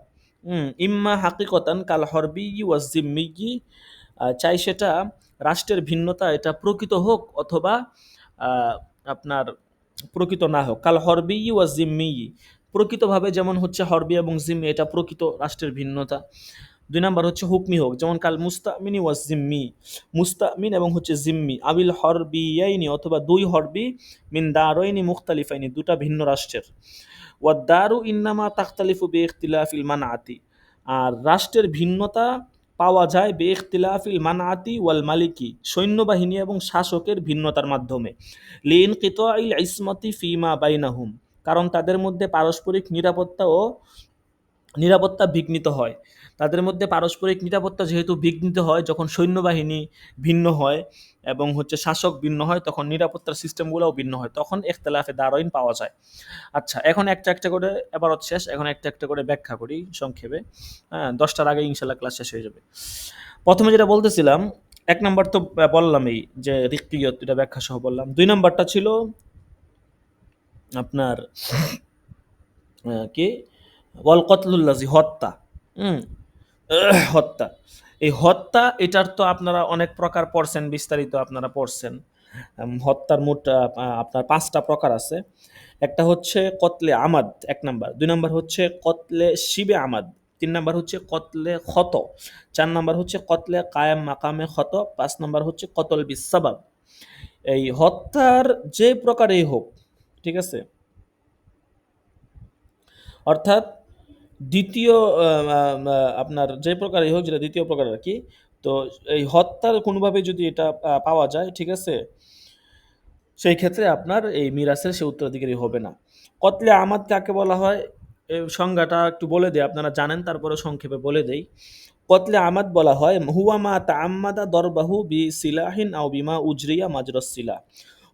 ইম্মা হাকিকতান কাল হরবি ওয়াজ জিম্মি, চাই সেটা রাষ্ট্রের ভিন্নতা এটা প্রকৃত হোক অথবা আহ, আপনার প্রকৃত না হোক। কাল হরবি ওয়াজ জিম্মি, প্রকৃতভাবে যেমন হচ্ছে হরবি এবং জিম্মি, এটা প্রকৃত রাষ্ট্রের ভিন্নতা। ২ নাম্বার হচ্ছে হুকমি হোক, যেমন কাল মুস্তামিনি ওয়াজ জিম্মি, মুস্তামিন এবং হচ্ছে জিম্মি। আবিল হরবিয়াইনি, অথবা ২ হরবি মিন দারইনি মুখতালিফাইনি, দুটা ভিন্ন রাষ্ট্রের। ওয়াদ্দারু ইন্নামা তাখতালিফু বিইখতিলাফিল মানআতি, আর রাষ্ট্রের ভিন্নতা পাওয়া যায় বিইখতিলাফিল মানআতি ওয়াল মালিকি, সৈন্যবাহিনী এবং শাসকের ভিন্নতার মাধ্যমে। লিইনকিতাইল ইসমাতি ফিমা বাইনাহুম, কারণ তাদের মধ্যে পারস্পরিক নিরাপত্তা বিঘ্নিত হয়। তাদের মধ্যে পারস্পরিক নিরাপত্তা যেহেতু বিঘ্নিত হয়, যখন সৈন্যবাহিনী ভিন্ন হয় এবং হচ্ছে শাসক ভিন্ন হয়, তখন নিরাপত্তার সিস্টেমগুলোও ভিন্ন হয়, তখন ইখতিলাফে দারইন পাওয়া যায়। আচ্ছা, এখন একটা একটা করে, এবার শেষ, এখন একটা একটা করে ব্যাখ্যা করি সংক্ষেপে। হ্যাঁ, 10টার আগে ইনশাল্লাহ ক্লাস শেষ হয়ে যাবে। প্রথমে যেটা বলতেছিলাম, ১ নাম্বার তো বললামই যে রিক্কিয়ত, এটা ব্যাখ্যা সহ বললাম। ২ নাম্বারটা ছিল আপনার কি ওয়াল কতলুল্লাজি, হত্যা। হুম হত্যা, এই হত্যা এটার তো আপনারা অনেক প্রকার পড়ছেন, বিস্তারিত আপনারা পড়ছেন। হত্যার মোট আপনার 5টা প্রকার আছে। একটা হচ্ছে কতলে আমাদ, ১ নাম্বার। ২ নাম্বার হচ্ছে কতলে শিবে আমাদ। ৩ নাম্বার হচ্ছে কতলে ক্ষত। ৪ নাম্বার হচ্ছে কতলে কায়াম মাকামে ক্ষত। ৫ নাম্বার হচ্ছে কতল বিসাবাব। এই হত্যার যে প্রকারেই হোক, ঠিক আছে, অর্থাৎ দ্বিতীয় আপনার যে প্রকারই হোক, যেটা দ্বিতীয় প্রকার আর কি, তো এই হত্যার কোনোভাবে যদি এটা পাওয়া যায়, ঠিক আছে, সেই ক্ষেত্রে আপনার এই মিরাসের সে উত্তরাধিকারী হবে না। কতলে আমাদ কাকে বলা হয়, এই সংজ্ঞাটা একটু বলে দেই, আপনারা জানেন, তারপরে সংক্ষেপে বলে দেই। কতলে আমাদ বলা হয় হুয়া মা তাআম্মাদা দরবাহু বি সিলাহিন আও বিমা উজরিয়া মাজরাস সিলাহ,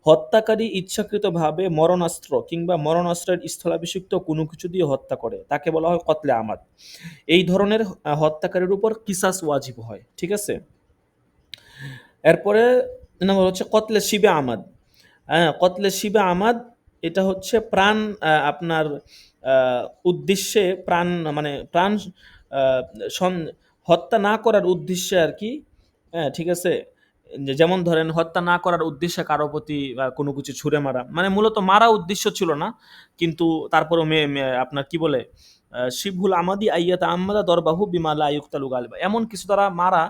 হত্যাকারী ইচ্ছাকৃতভাবে মরণাস্ত্র কিংবা মরণাস্ত্রের স্থলাভিষিক্ত কোনো কিছু দিয়ে হত্যা করে, তাকে বলা হয় কতলে আমাদ। এই ধরনের হত্যাকারীর উপর কিসাস ওয়াজিব হয়। ঠিক আছে, এরপরে নম্বর হচ্ছে কতলে শিবে আমাদ। হ্যাঁ, কতলে শিবে আমাদ, এটা হচ্ছে প্রাণ আপনার উদ্দেশ্যে, প্রাণ মানে প্রাণ আহ, হত্যা না করার উদ্দেশ্যে আর কি। হ্যাঁ, ঠিক আছে, যেমন ধরেন হত্যা না করার উদ্দেশ্যে কারো প্রতি কোনো কিছু ছুঁড়ে মারা, মানে মূলত মারা উদ্দেশ্য ছিল না, কিন্তু তারপরও আপনার কি বলে শিবহুল আমাদি আইয়াতা আম্মাদা দরবাহু বিমা লা ইউক্তালু গালিবা, এমন কিছু তারা মারা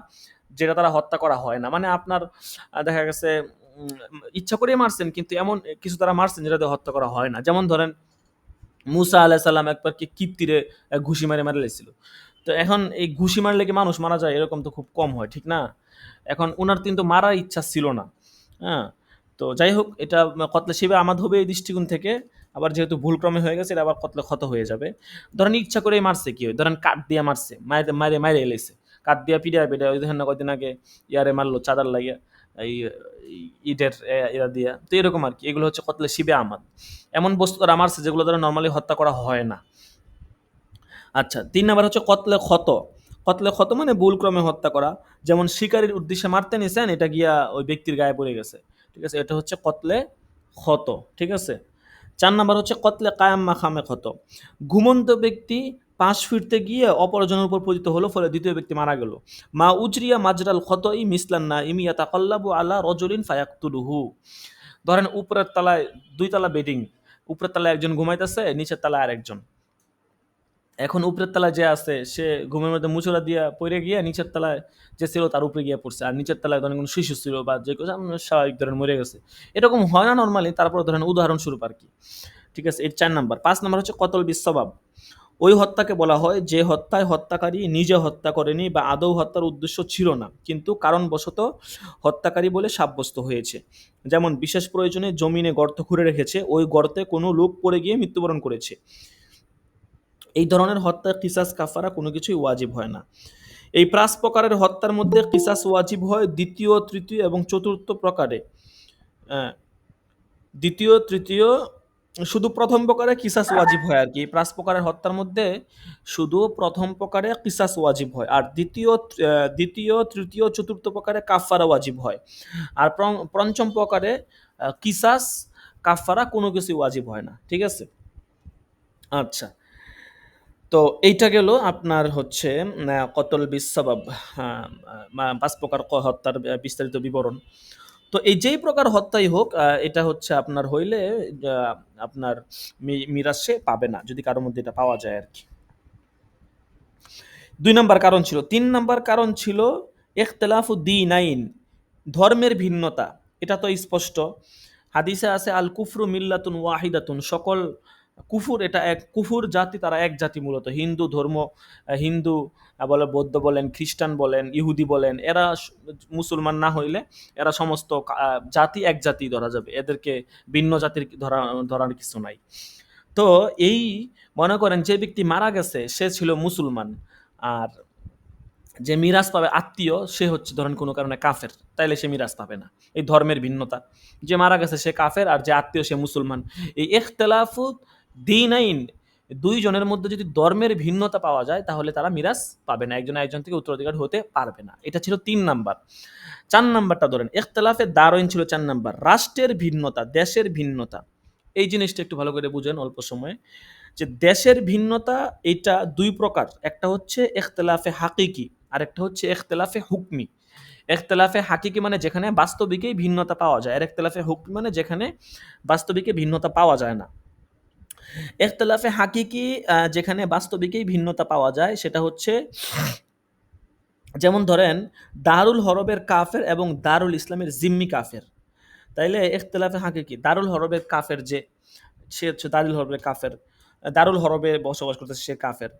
যেটা তারা হত্যা করা হয় না, মানে আপনার দেখা গেছে ইচ্ছা করে মারছেন, কিন্তু এমন কিছু তারা মারছেন যেটাতে হত্যা করা হয় না। যেমন ধরেন মুসা আলাইহিস সালাম একবার কি কিপ্তিরে ঘুষি মারে মারে লেছিল। তো এখন এই ঘুষি মারলে কি মানুষ মারা যায়? এরকম তো খুব কম হয়, ঠিক না? এখন উনার কিন্তু মারার ইচ্ছা ছিল না। হ্যাঁ, তো যাই হোক, এটা কতলে শিবে আমাদ হবে এই দৃষ্টিকোণ থেকে। আবার যেহেতু ভুলক্রমে হয়ে গেছে, এটা আবার কতলে ক্ষত হয়ে যাবে। ধরেন ইচ্ছা করে মারছে, কি হয়, ধরেন কাঠ দিয়ে মারছে, মারে মারে মারে এলেছে, কাঠ দিয়ে পিড়া পিড়া, ওই দেখেন না কদিন আগে ইয়ারে মারলো চাঁদার লাগিয়া, এই ইটের এরা দিয়া, তো এরকম আর কি। এগুলো হচ্ছে কতলে শিবে আমাদ, এমন বস্তু তারা মারছে যেগুলো দ্বারা নর্মালি হত্যা করা হয় না। আচ্ছা, ৩ নাম্বার হচ্ছে কতলে ক্ষত। কতলে ক্ষত মানে ভুলক্রমে হত্যা করা, যেমন শিকারীর উদ্দেশ্যে মারতে নিছেন, এটা গিয়া ওই ব্যক্তির গায়ে পড়ে গেছে, ঠিক আছে, এটা হচ্ছে কতলে ক্ষত, ঠিক আছে। ৪ নাম্বার হচ্ছে কতলে কায়াম মাকামে ক্ষত, ঘুমন্ত ব্যক্তি পাশ ফিরতে গিয়ে অপরজনের উপর পতিত হলো, ফলে দ্বিতীয় ব্যক্তি মারা গেল। মা উজরিয়া মাজরাল ক্ষতই মিসলান নাইমি ইয়াতাকাল্লাবু আলা রজুলিন ফায়াকতুলুহু। ধরেন উপরের তলায় ২ তলা বেডিং, উপরের তলায় একজন ঘুমাইতেছে, নিচের তলায় আরেকজন। এখন উপরের তলায় যে আছে সে ঘুমের মধ্যে মুচড়া দিয়া পড়ে গিয়ে নিচের তলায় যে ছিল তার উপরে গিয়ে পড়ছে, আর নিচের তলায় ধরেন কোনো শিশু ছিল বা যে কেউ স্বাভাবিক ধরেন মরে গেছে, এরকম হয় না নর্মালি, তারপরে ধরেন উদাহরণস্বরূপ আর কি, ঠিক আছে। এর ৪ নাম্বার। ৫ নাম্বার হচ্ছে কতল বিশ্ববাব, ওই হত্যাকে বলা হয় যে হত্যায় হত্যাকারী নিজে হত্যা করেনি বা আদৌ হত্যার উদ্দেশ্য ছিল না, কিন্তু কারণবশত হত্যাকারী বলে সাব্যস্ত হয়েছে। যেমন বিশেষ প্রয়োজনে জমিনে গর্ত খুঁড়ে রেখেছে, ওই গর্তে কোনো লোক পড়ে গিয়ে মৃত্যুবরণ করেছে। এই ধরনের হত্যা কিসাস কাফারা কোনো কিছুই ওয়াজিব হয় না। এই ৫ প্রকারের হত্যার মধ্যে কিসাস ওয়াজিব হয় দ্বিতীয়, তৃতীয় এবং চতুর্থ প্রকারে। দ্বিতীয়, তৃতীয়, শুধু প্রথম প্রকারে কিসাস ওয়াজিব হয় আর কি। ৫ প্রকারের হত্যার মধ্যে শুধু প্রথম প্রকারে কিসাস ওয়াজিব হয়, আর দ্বিতীয়, তৃতীয়, চতুর্থ প্রকারে কাফারা ওয়াজিব হয়। আর পঞ্চম প্রকারে কিসাস, কাফারা কোনো কিছু ওয়াজিব হয় না, ঠিক আছে। আচ্ছা, তো এইটা গেল আপনার হচ্ছে কতল বিসসাবাব, ৫ প্রকার হত্যার বিস্তারিত বিবরণ। তো এই যেই প্রকার হত্যাই হোক, এটা হচ্ছে আপনার হইলে আপনার মিরাজ সে পাবে না, যদি কারোর মধ্যে এটা পাওয়া যায় আর কি। ২ নাম্বার কারণ ছিল। ৩ নাম্বার কারণ ছিল ইখতিলাফু দীনাইন, ধর্মের ভিন্নতা। এটা তো স্পষ্ট, হাদিসে আছে আল কুফরু মিল্লাতুন ওয়াহিদাতুন, সকল কুফুর এটা এক, কুফুর জাতি তারা এক জাতি মূলত। হিন্দু ধর্ম, হিন্দু বলে, বৌদ্ধ বলেন, খ্রিস্টান বলেন, ইহুদি বলেন, এরা মুসলমান না হইলে এরা সমস্ত জাতি এক জাতি ধরা যাবে, এদেরকে ভিন্ন জাতির ধরার কিছু নাই। তো এই মনে করেন যে ব্যক্তি মারা গেছে সে ছিল মুসলমান, আর যে মিরাজ পাবে আত্মীয় সে হচ্ছে ধরেন কোনো কারণে কাফের, তাইলে সে মিরাজ পাবে না। এই ধর্মের ভিন্নতা, যে মারা গেছে সে কাফের আর যে আত্মীয় সে মুসলমান। এই ইখতিলাফু দীনাইন, দুই জনের মধ্যে যদি ধর্মের ভিন্নতা পাওয়া যায় তাহলে তারা মিরাজ পাবে না, একজন একজন থেকে উত্তরাধিকার হতে পারবে না। এটা ছিল ৩ নাম্বার। ৪ নাম্বারটা ধরেন ইখতিলাফে দারইন ছিল ৪ নাম্বার, রাষ্ট্রের ভিন্নতা, দেশের ভিন্নতা। এই জিনিসটা একটু ভালো করে বুঝেন অল্প সময়ে, যে দেশের ভিন্নতা এটা ২ প্রকার, একটা হচ্ছে ইখতিলাফে হাকিকি, আর একটা হচ্ছে ইখতিলাফে হুকমি। ইখতিলাফে হাকিকি মানে যেখানে বাস্তবিকই ভিন্নতা পাওয়া যায়, আর ইখতিলাফে হুকমি মানে যেখানে বাস্তবিকে ভিন্নতা পাওয়া যায় না। ইখতিলাফে হাকিকি যেখানে বাস্তবিকই ভিন্নতা পাওয়া যায় সেটা হচ্ছে, যেমন ধরেন দারুল হরবের কাফের এবং দারুল ইসলামের জিম্মি কাফের। তাইলে ইখতিলাফে হাকিকি, দারুল হরবের কাফের যে সে হচ্ছে দারুল হরবের কাফের, দারুল হরবে বসবাস করতেছে সে কাফের,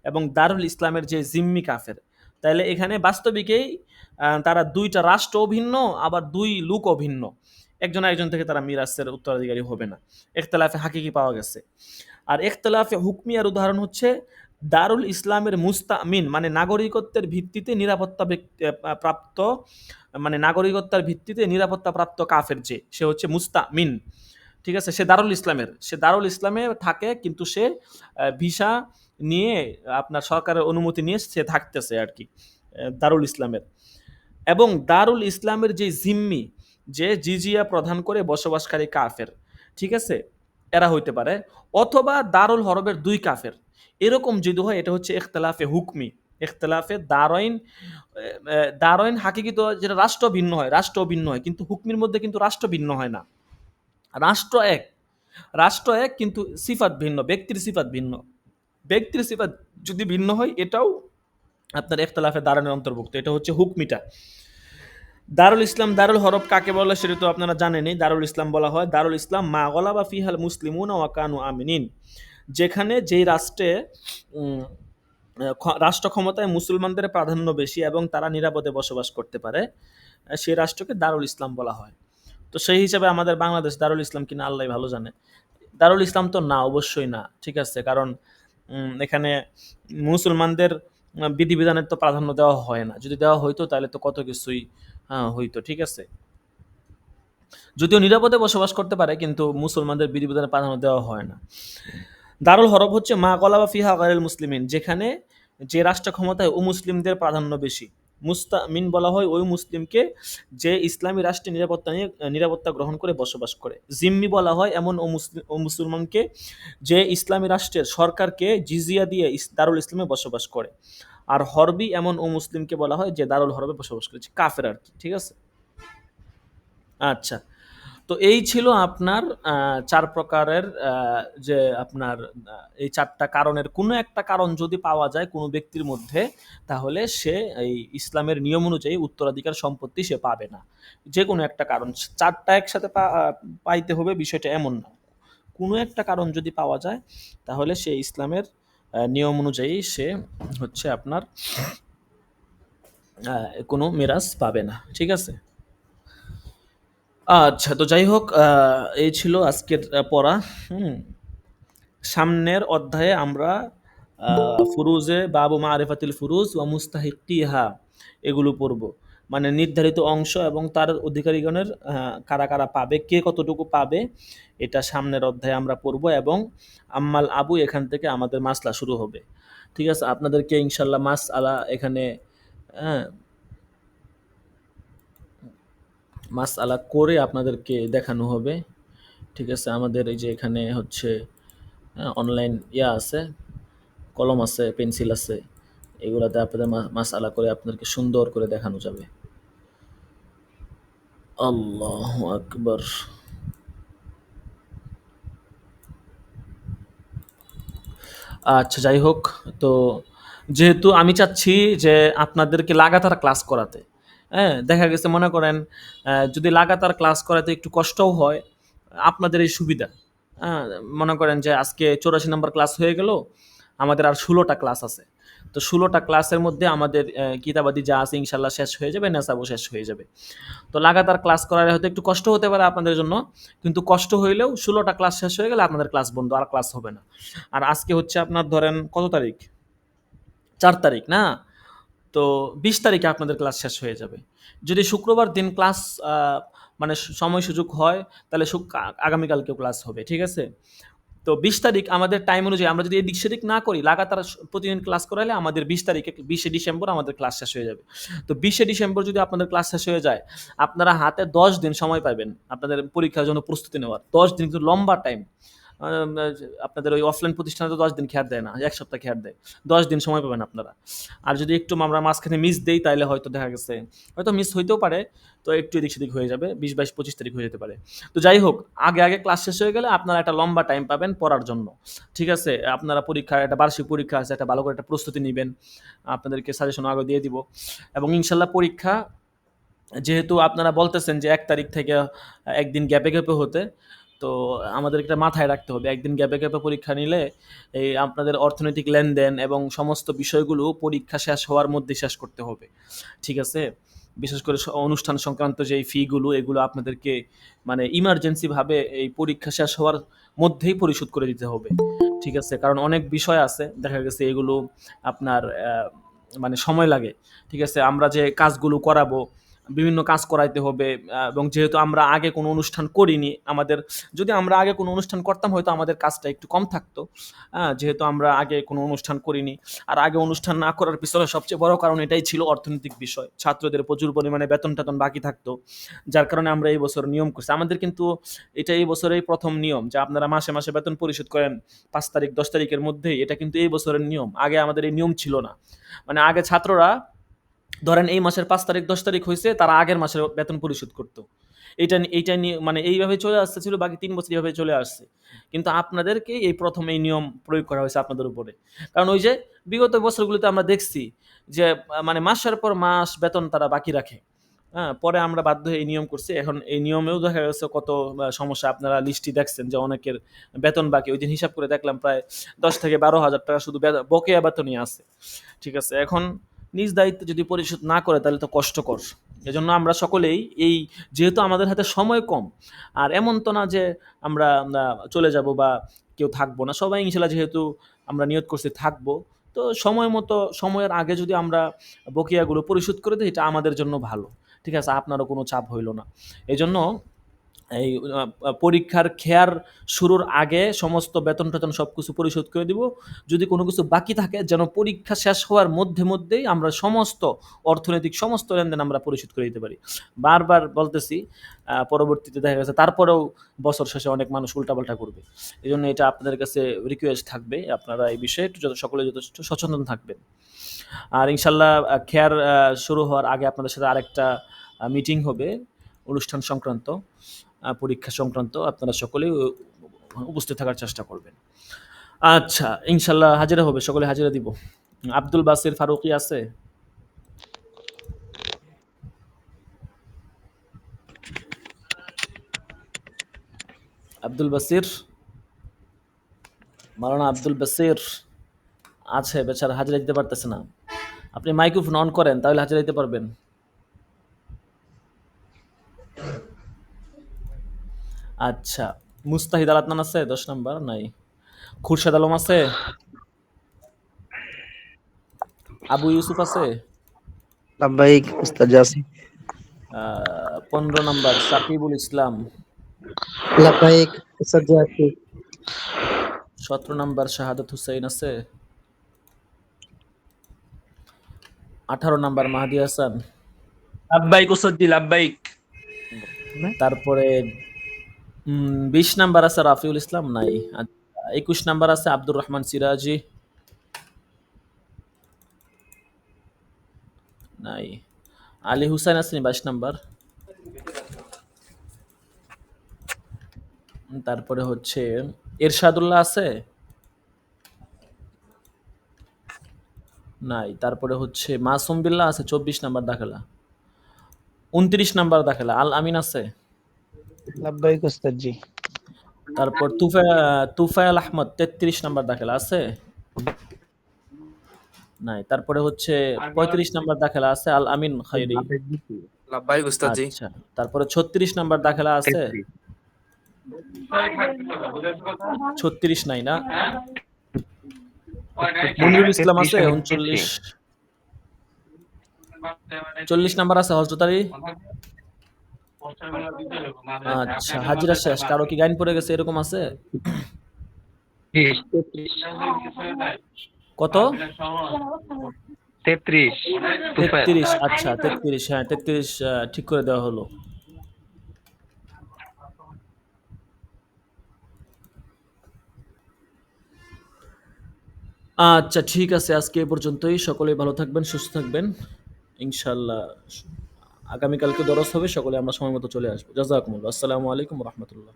এবং দারুল ইসলামের যে জিম্মি কাফের। তাইলে এখানে বাস্তবিকেই তারা ২টা রাষ্ট্র ভিন্ন, আবার ২ লোকও ভিন্ন, একজন একজন থেকে তারা মিরাসের উত্তরাধিকারী হবে না। ইখতিলাফে হাকিকি পাওয়া গেছে। আর ইখতিলাফে হুকমিয়ার উদাহরণ হচ্ছে দারুল ইসলামের মুস্তামিন, মানে নাগরিকত্বের ভিত্তিতে নিরাপত্তা প্রাপ্ত, মানে নাগরিকত্বের ভিত্তিতে নিরাপত্তা প্রাপ্ত কাফের যে সে হচ্ছে মুস্তামিন, ঠিক আছে। সে দারুল ইসলামের, সে দারুল ইসলামে থাকে কিন্তু সে ভিসা নিয়ে আপনার সরকারের অনুমতি নিয়ে সে থাকতেছে আর কি দারুল ইসলামের। এবং দারুল ইসলামের যে জিম্মি, যে জিজিয়া প্রদান করে বসবাসকারী কাফের, ঠিক আছে, এরা হইতে পারে। অথবা দারুল হরবের ২ কাফের, এরকম যদি হয় এটা হচ্ছে ইখতিলাফে হুকমি। ইখতিলাফে দারইন হাকিকি তো যেটা রাষ্ট্র ভিন্ন হয়, রাষ্ট্র ভিন্ন হয়, কিন্তু হুকমির মধ্যে কিন্তু রাষ্ট্র ভিন্ন হয় না, রাষ্ট্র এক, রাষ্ট্র এক কিন্তু সিফাত ভিন্ন, ব্যক্তির সিফাত ভিন্ন। ব্যক্তির সিফাত যদি ভিন্ন হয় এটাও আপনার ইখতিলাফে দারইনের অন্তর্ভুক্ত, এটা হচ্ছে হুকমিটা। দারুল ইসলাম, দারুল হরব কাকে বলে সেটা তো আপনারা জানেনই। দারুল ইসলাম বলা হয় দারুল ইসলাম মা গলাবা ফিহাল মুসলিমুনা ওয়া কানু আমিনিন, যেখানে যেই রাষ্ট্রে রাষ্ট্র ক্ষমতায় মুসলমানদের প্রাধান্য বেশি এবং তারা নিরাপদে বসবাস করতে পারে, সেই রাষ্ট্রকে দারুল ইসলাম বলা হয়। তো সেই হিসাবে আমাদের বাংলাদেশ দারুল ইসলাম কিনা আল্লাহ ভালো জানে। দারুল ইসলাম তো না, অবশ্যই না, ঠিক আছে, কারণ এখানে মুসলমানদের বিধিবিধানের তো প্রাধান্য দেওয়া হয় না, যদি দেওয়া হইতো তাহলে তো কত কিছুই হইতো, ঠিক আছে। যদিও নিরাপদে বসবাস করতে পারে কিন্তু মুসলমানদের বিধিবিধানের প্রাধান্য দেওয়া হয় না। দারুল হরব হচ্ছে মা গলাবা ফিহা গায়রুল মুসলিমিন, যেখানে যে রাষ্ট্র ক্ষমতায় মুসলিমদের প্রাধান্য বেশি, মুস্তামিন বলা হয় ওই মুসলিমকে যে ইসলামী রাষ্ট্রের নিরাপত্তা গ্রহণ করে বসবাস করে। জিম্মি বলা হয় এমন ও মুসলমানকে যে ইসলামী রাষ্ট্রের সরকারকে জিজিয়া দিয়ে দারুল ইসলামে বসবাস করে। আর হরবি এমন ও মুসলিমকে বলা হয় যে দারুল হরবে বসবাস করেছে, কাফের আর কি। ঠিক আছে, আচ্ছা। তো এই ছিল আপনার ৪ প্রকারের যে আপনার এই ৪টা কারণের কোনো একটা কারণ যদি পাওয়া যায় কোনো ব্যক্তির মধ্যে, তাহলে সে এই ইসলামের নিয়ম অনুযায়ী উত্তরাধিকার সম্পত্তি সে পাবে না। যেকোনো একটা কারণ, ৪টা একসাথে পাইতে হবে বিষয়টা এমন না। কোনো একটা কারণ যদি পাওয়া যায় তাহলে সে ইসলামের নিয়ম অনুযায়ী সে হচ্ছে আপনার কোনো মিরাস পাবে না। ঠিক আছে? আচ্ছা, তো যাই হোক, এই ছিল আজকের পড়া। হুম। সামনের অধ্যায়ে আমরা ফুরুজে বাবু মারিফাতিল ফুরুজ ওয়া মুস্তাহিক্কিহা এগুলো পড়ব। মানে নির্ধারিত অংশ এবং তার অধিকারীগণের কারা কারা পাবে, কে কতটুকু পাবে, এটা সামনের অধ্যায়ে আমরা পড়ব। এবং আম্মাল আবু এখান থেকে আমাদের মাসলা শুরু হবে। ঠিক আছে, আপনাদেরকে ইনশাল্লাহ মাস আলা এখানে হ্যাঁ মাস আলা করে আপনাদেরকে দেখানো হবে। ঠিক আছে, আমাদের এই যে এখানে হচ্ছে অনলাইন আছে, কলম আছে, পেন্সিল আছে, এগুলাতে আপনাদের মাসআলা করে আপনাদেরকে সুন্দর করে দেখানো যাবে। আল্লাহু আকবার। আচ্ছা, যাই হোক, তো যেহেতু আমি চাচ্ছি যে আপনাদেরকে লাগাতার ক্লাস করাতে, হ্যাঁ, দেখা গেছে মনে করেন যদি লাগাতার ক্লাস করাতে একটু কষ্টও হয়, আপনাদের এই সুবিধা। হ্যাঁ, মনে করেন যে আজকে 84 নম্বর ক্লাস হয়ে গেল, আমাদের আর 16টা ক্লাস আছে। তো 16টা ক্লাসের মধ্যে আমাদের কিতাবাদি যা আছে ইনশাল্লাহ শেষ হয়ে যাবে, নেশাবও শেষ হয়ে যাবে। তো লাগাতার ক্লাস করালে হয়তো একটু কষ্ট হতে পারে আপনাদের জন্য, কিন্তু কষ্ট হইলেও 16টা ক্লাস শেষ হয়ে গেলে আপনাদের ক্লাস বন্ধ, আর ক্লাস হবে না। আর আজকে হচ্ছে আপনার ধরেন কত তারিখ, 4 তারিখ না? তো 20 তারিখে আপনাদের ক্লাস শেষ হয়ে যাবে। যদি শুক্রবার দিন ক্লাস মানে সময় সুযোগ হয়, তাহলে আগামীকালকেও ক্লাস হবে। ঠিক আছে? তো 20 তারিখ আমাদের টাইম অনুযায়ী আমরা যদি এদিক সেদিক না করি, লাগাতার প্রতিদিন ক্লাস করালে আমাদের 20 তারিখে 20শে ডিসেম্বর আমাদের ক্লাস শেষ হয়ে যাবে। তো 20শে ডিসেম্বর যদি আপনাদের ক্লাস শেষ হয়ে যায়, আপনারা হাতে 10 দিন সময় পাবেন আপনাদের পরীক্ষার জন্য প্রস্তুতি নেওয়ার। 10 দিন কিন্তু লম্বা টাইম। আপনাদের ওই অফলাইন প্রতিষ্ঠানে তো 10 দিন খেয়ার দেয় না, 1 সপ্তাহ খেয়ার দেয়। 10 দিন সময় পাবেন আপনারা। আর যদি একটু আমরা মাঝখানে মিস দেই, তাহলে হয়তো দেখা গেছে হয়তো মিস হইতেও পারে, তো একটু এদিক সেদিক হয়ে যাবে, 20, 22, 25 তারিখ হয়ে যেতে পারে। তো যাই হোক, আগে ক্লাস শেষ হয়ে গেলে আপনারা একটা লম্বা টাইম পাবেন পড়ার জন্য। ঠিক আছে? আপনারা পরীক্ষার একটা বার্ষিক পরীক্ষা আছে, একটা ভালো করে একটা প্রস্তুতি নেবেন। আপনাদেরকে সাজেশন আগে দিয়ে দিব। এবং ইনশাল্লাহ পরীক্ষা যেহেতু আপনারা বলতেছেন যে 1 তারিখ থেকে একদিন গ্যাপে হতে, তো আমাদের এটা মাথায় রাখতে হবে। একদিন গ্যাপে পরীক্ষা নিলে এই আপনাদের অর্থনৈতিক লেনদেন এবং সমস্ত বিষয়গুলো পরীক্ষা শেষ হওয়ার মধ্যে শেষ করতে হবে। ঠিক আছে? বিশেষ করে অনুষ্ঠান সংক্রান্ত যে ফিগুলো, এগুলো আপনাদেরকে মানে ইমার্জেন্সিভাবে এই পরীক্ষা শেষ হওয়ার মধ্যেই পরিশোধ করে দিতে হবে। ঠিক আছে? কারণ অনেক বিষয় আছে, দেখা গেছে এগুলো আপনার মানে সময় লাগে। ঠিক আছে? আমরা যে কাজগুলো করাবো, বিভিন্ন কাজ করাইতে হবে। এবং যেহেতু আমরা আগে কোনো অনুষ্ঠান করিনি, যদি আমরা আগে কোনো অনুষ্ঠান করতাম হয়তো আমাদের কাজটা একটু কম থাকতো। যেহেতু আমরা আগে কোনো অনুষ্ঠান করিনি, আর আগে অনুষ্ঠান না করার পিছনে সবচেয়ে বড় কারণ এটাই ছিল, অর্থনৈতিক বিষয়। ছাত্রদের প্রচুর পরিমাণে বেতন বাকি থাকতো, যার কারণে আমরা এই বছর নিয়ম করছি। আমাদের কিন্তু এটা এই বছরেই প্রথম নিয়ম যে আপনারা মাসে বেতন পরিশোধ করেন 5 তারিখ 10 তারিখের মধ্যেই। এটা কিন্তু এই বছরের নিয়ম, আগে আমাদের এই নিয়ম ছিল না। মানে আগে ছাত্ররা ধরেন এই মাসের 5 তারিখ 10 তারিখ হয়েছে, তারা আগের মাসের বেতন পরিশোধ করতো। এইটা নিয়ে মানে এইভাবে চলে আসতেছিল, বাকি 3 বছর এইভাবে চলে আসছে। কিন্তু আপনাদেরকে এই প্রথম এই নিয়ম প্রয়োগ করা হয়েছে আপনাদের উপরে। কারণ ওই যে বিগত বছরগুলোতে আমরা দেখছি যে মানে মাসের পর মাস বেতন তারা বাকি রাখে। পরে আমরা বাধ্য হয়ে এই নিয়ম করছি। এখন এই নিয়মেও দেখা গেছে কত সমস্যা। আপনারা লিস্টই দেখছেন যে অনেকের বেতন বাকি। ওইদিন হিসাব করে দেখলাম প্রায় 10 থেকে 12,000 টাকা শুধু বকেয়া বেতনই আছে। ঠিক আছে? এখন নিজ দায়িত্বে যদি পরিশোধ না করে তাহলে তো কষ্টকর। এজন্য আমরা সকলেই যেহেতু আমাদের হাতে সময় কম, আর এমন তো না যে আমরা চলে যাব বা কেউ থাকবো না, সবাই ইনশাল্লাহ যেহেতু আমরা নিয়ত করছি থাকবো, তো সময় মতো সময়ের আগে যদি আমরা বকেয়াগুলো পরিশোধ করে দিই, এটা আমাদের জন্য ভালো। ঠিক আছে? আপনারও কোনো চাপ হইল না। এই জন্য এই পরীক্ষার খেয়ার শুরুর আগে সমস্ত বেতন টেতন সব কিছু পরিশোধ করে দিব। যদি কোনো কিছু বাকি থাকে যেন পরীক্ষা শেষ হওয়ার মধ্যেই আমরা সমস্ত অর্থনৈতিক সমস্ত লেনদেন আমরা পরিশোধ করে দিতে পারি। বারবার বলতেছি, পরবর্তীতে দেখা গেছে তারপরেও বছর শেষে অনেক মানুষ উল্টাপাল্টা করবে। এই জন্য এটা আপনাদের কাছে রিকোয়েস্ট থাকবে, আপনারা এই বিষয়ে একটু সকলে যথেষ্ট সচেতন থাকবেন। আর ইনশাল্লাহ খেয়ার শুরু হওয়ার আগে আপনাদের সাথে আরেকটা মিটিং হবে অনুষ্ঠান সংক্রান্ত, পরীক্ষা সংক্রান্ত। আপনারা সকলেই উপস্থিত থাকার চেষ্টা করবেন। আচ্ছা, ইনশাল্লাহ হাজিরা হবে, সকলে হাজিরা দিব। আব্দুল বাসির ফারুকি আছে? আব্দুল বাসির, মাওলানা আব্দুল বাসির আছে, বেচারা হাজিরা দিতে পারতেছে না। আপনি মাইক্রোফোন অন করেন, তাহলে হাজিরা দিতে পারবেন। আচ্ছা, মুস্তাহিদ আল আদনান আছে 10 নাম্বার? নাই। খুরশেদ আলম আছে? আবু ইউসুফ আছে? লাব্বাইক উস্তাদ জাসি। 15 নাম্বার সাকিবুল ইসলাম। লাব্বাইক উস্তাদ জাসি। 17 নাম্বার শাহাদাত হুসাইন আছে? 18 নাম্বার মাহাদি হাসান। লাব্বাইক উস্তাদ জি, লাব্বাইক। তারপরে 20 নাম্বার আছে রাফিউল ইসলাম? নাই। 21 নাম্বার আছে আব্দুর রহমান সিরাজি? নাই। আলী হুসাইন আসেনি 22 নাম্বার? তারপরে হচ্ছে এরশাদুল্লাহ আছে? নাই। তারপরে হচ্ছে মাসুম বিল্লাহ আছে 24 নাম্বার দাখেলা। 29 নাম্বার দাখেলা আল আমিন আছে? লাব্বাইক উস্তাদ জি। তারপর তুফাইল আহমদ 33 নাম্বার দাখেলা আছে? নাই। তারপরে হচ্ছে 35 নাম্বার দাখেলা আছে আল আমিন খাইরি? লাব্বাইক উস্তাদ জি। আচ্ছা। তারপরে 36 নাম্বার দাখেলা আছে? 36 নাই না? মনিরুল ইসলাম আছে 39? 40 নাম্বার আছে হযরত আলী? আচ্ছা, হাজিরা শেষ। কারো কি গাইন পড়ে গেছে এরকম আছে? কত? 33। আচ্ছা 33, হ্যাঁ 33 ঠিক করে দেওয়া হলো। আচ্ছা ঠিক আছে, আজকে এ পর্যন্তই। সকলেই ভালো থাকবেন, সুস্থ থাকবেন। ইনশাআল্লাহ আগামীকালকে দরস হবে, সকলে আমরা সময় মতো চলে আসবো। জাযাকুমুল্লাহ। আসসালামু আলাইকুম ওয়া রাহমাতুল্লাহ।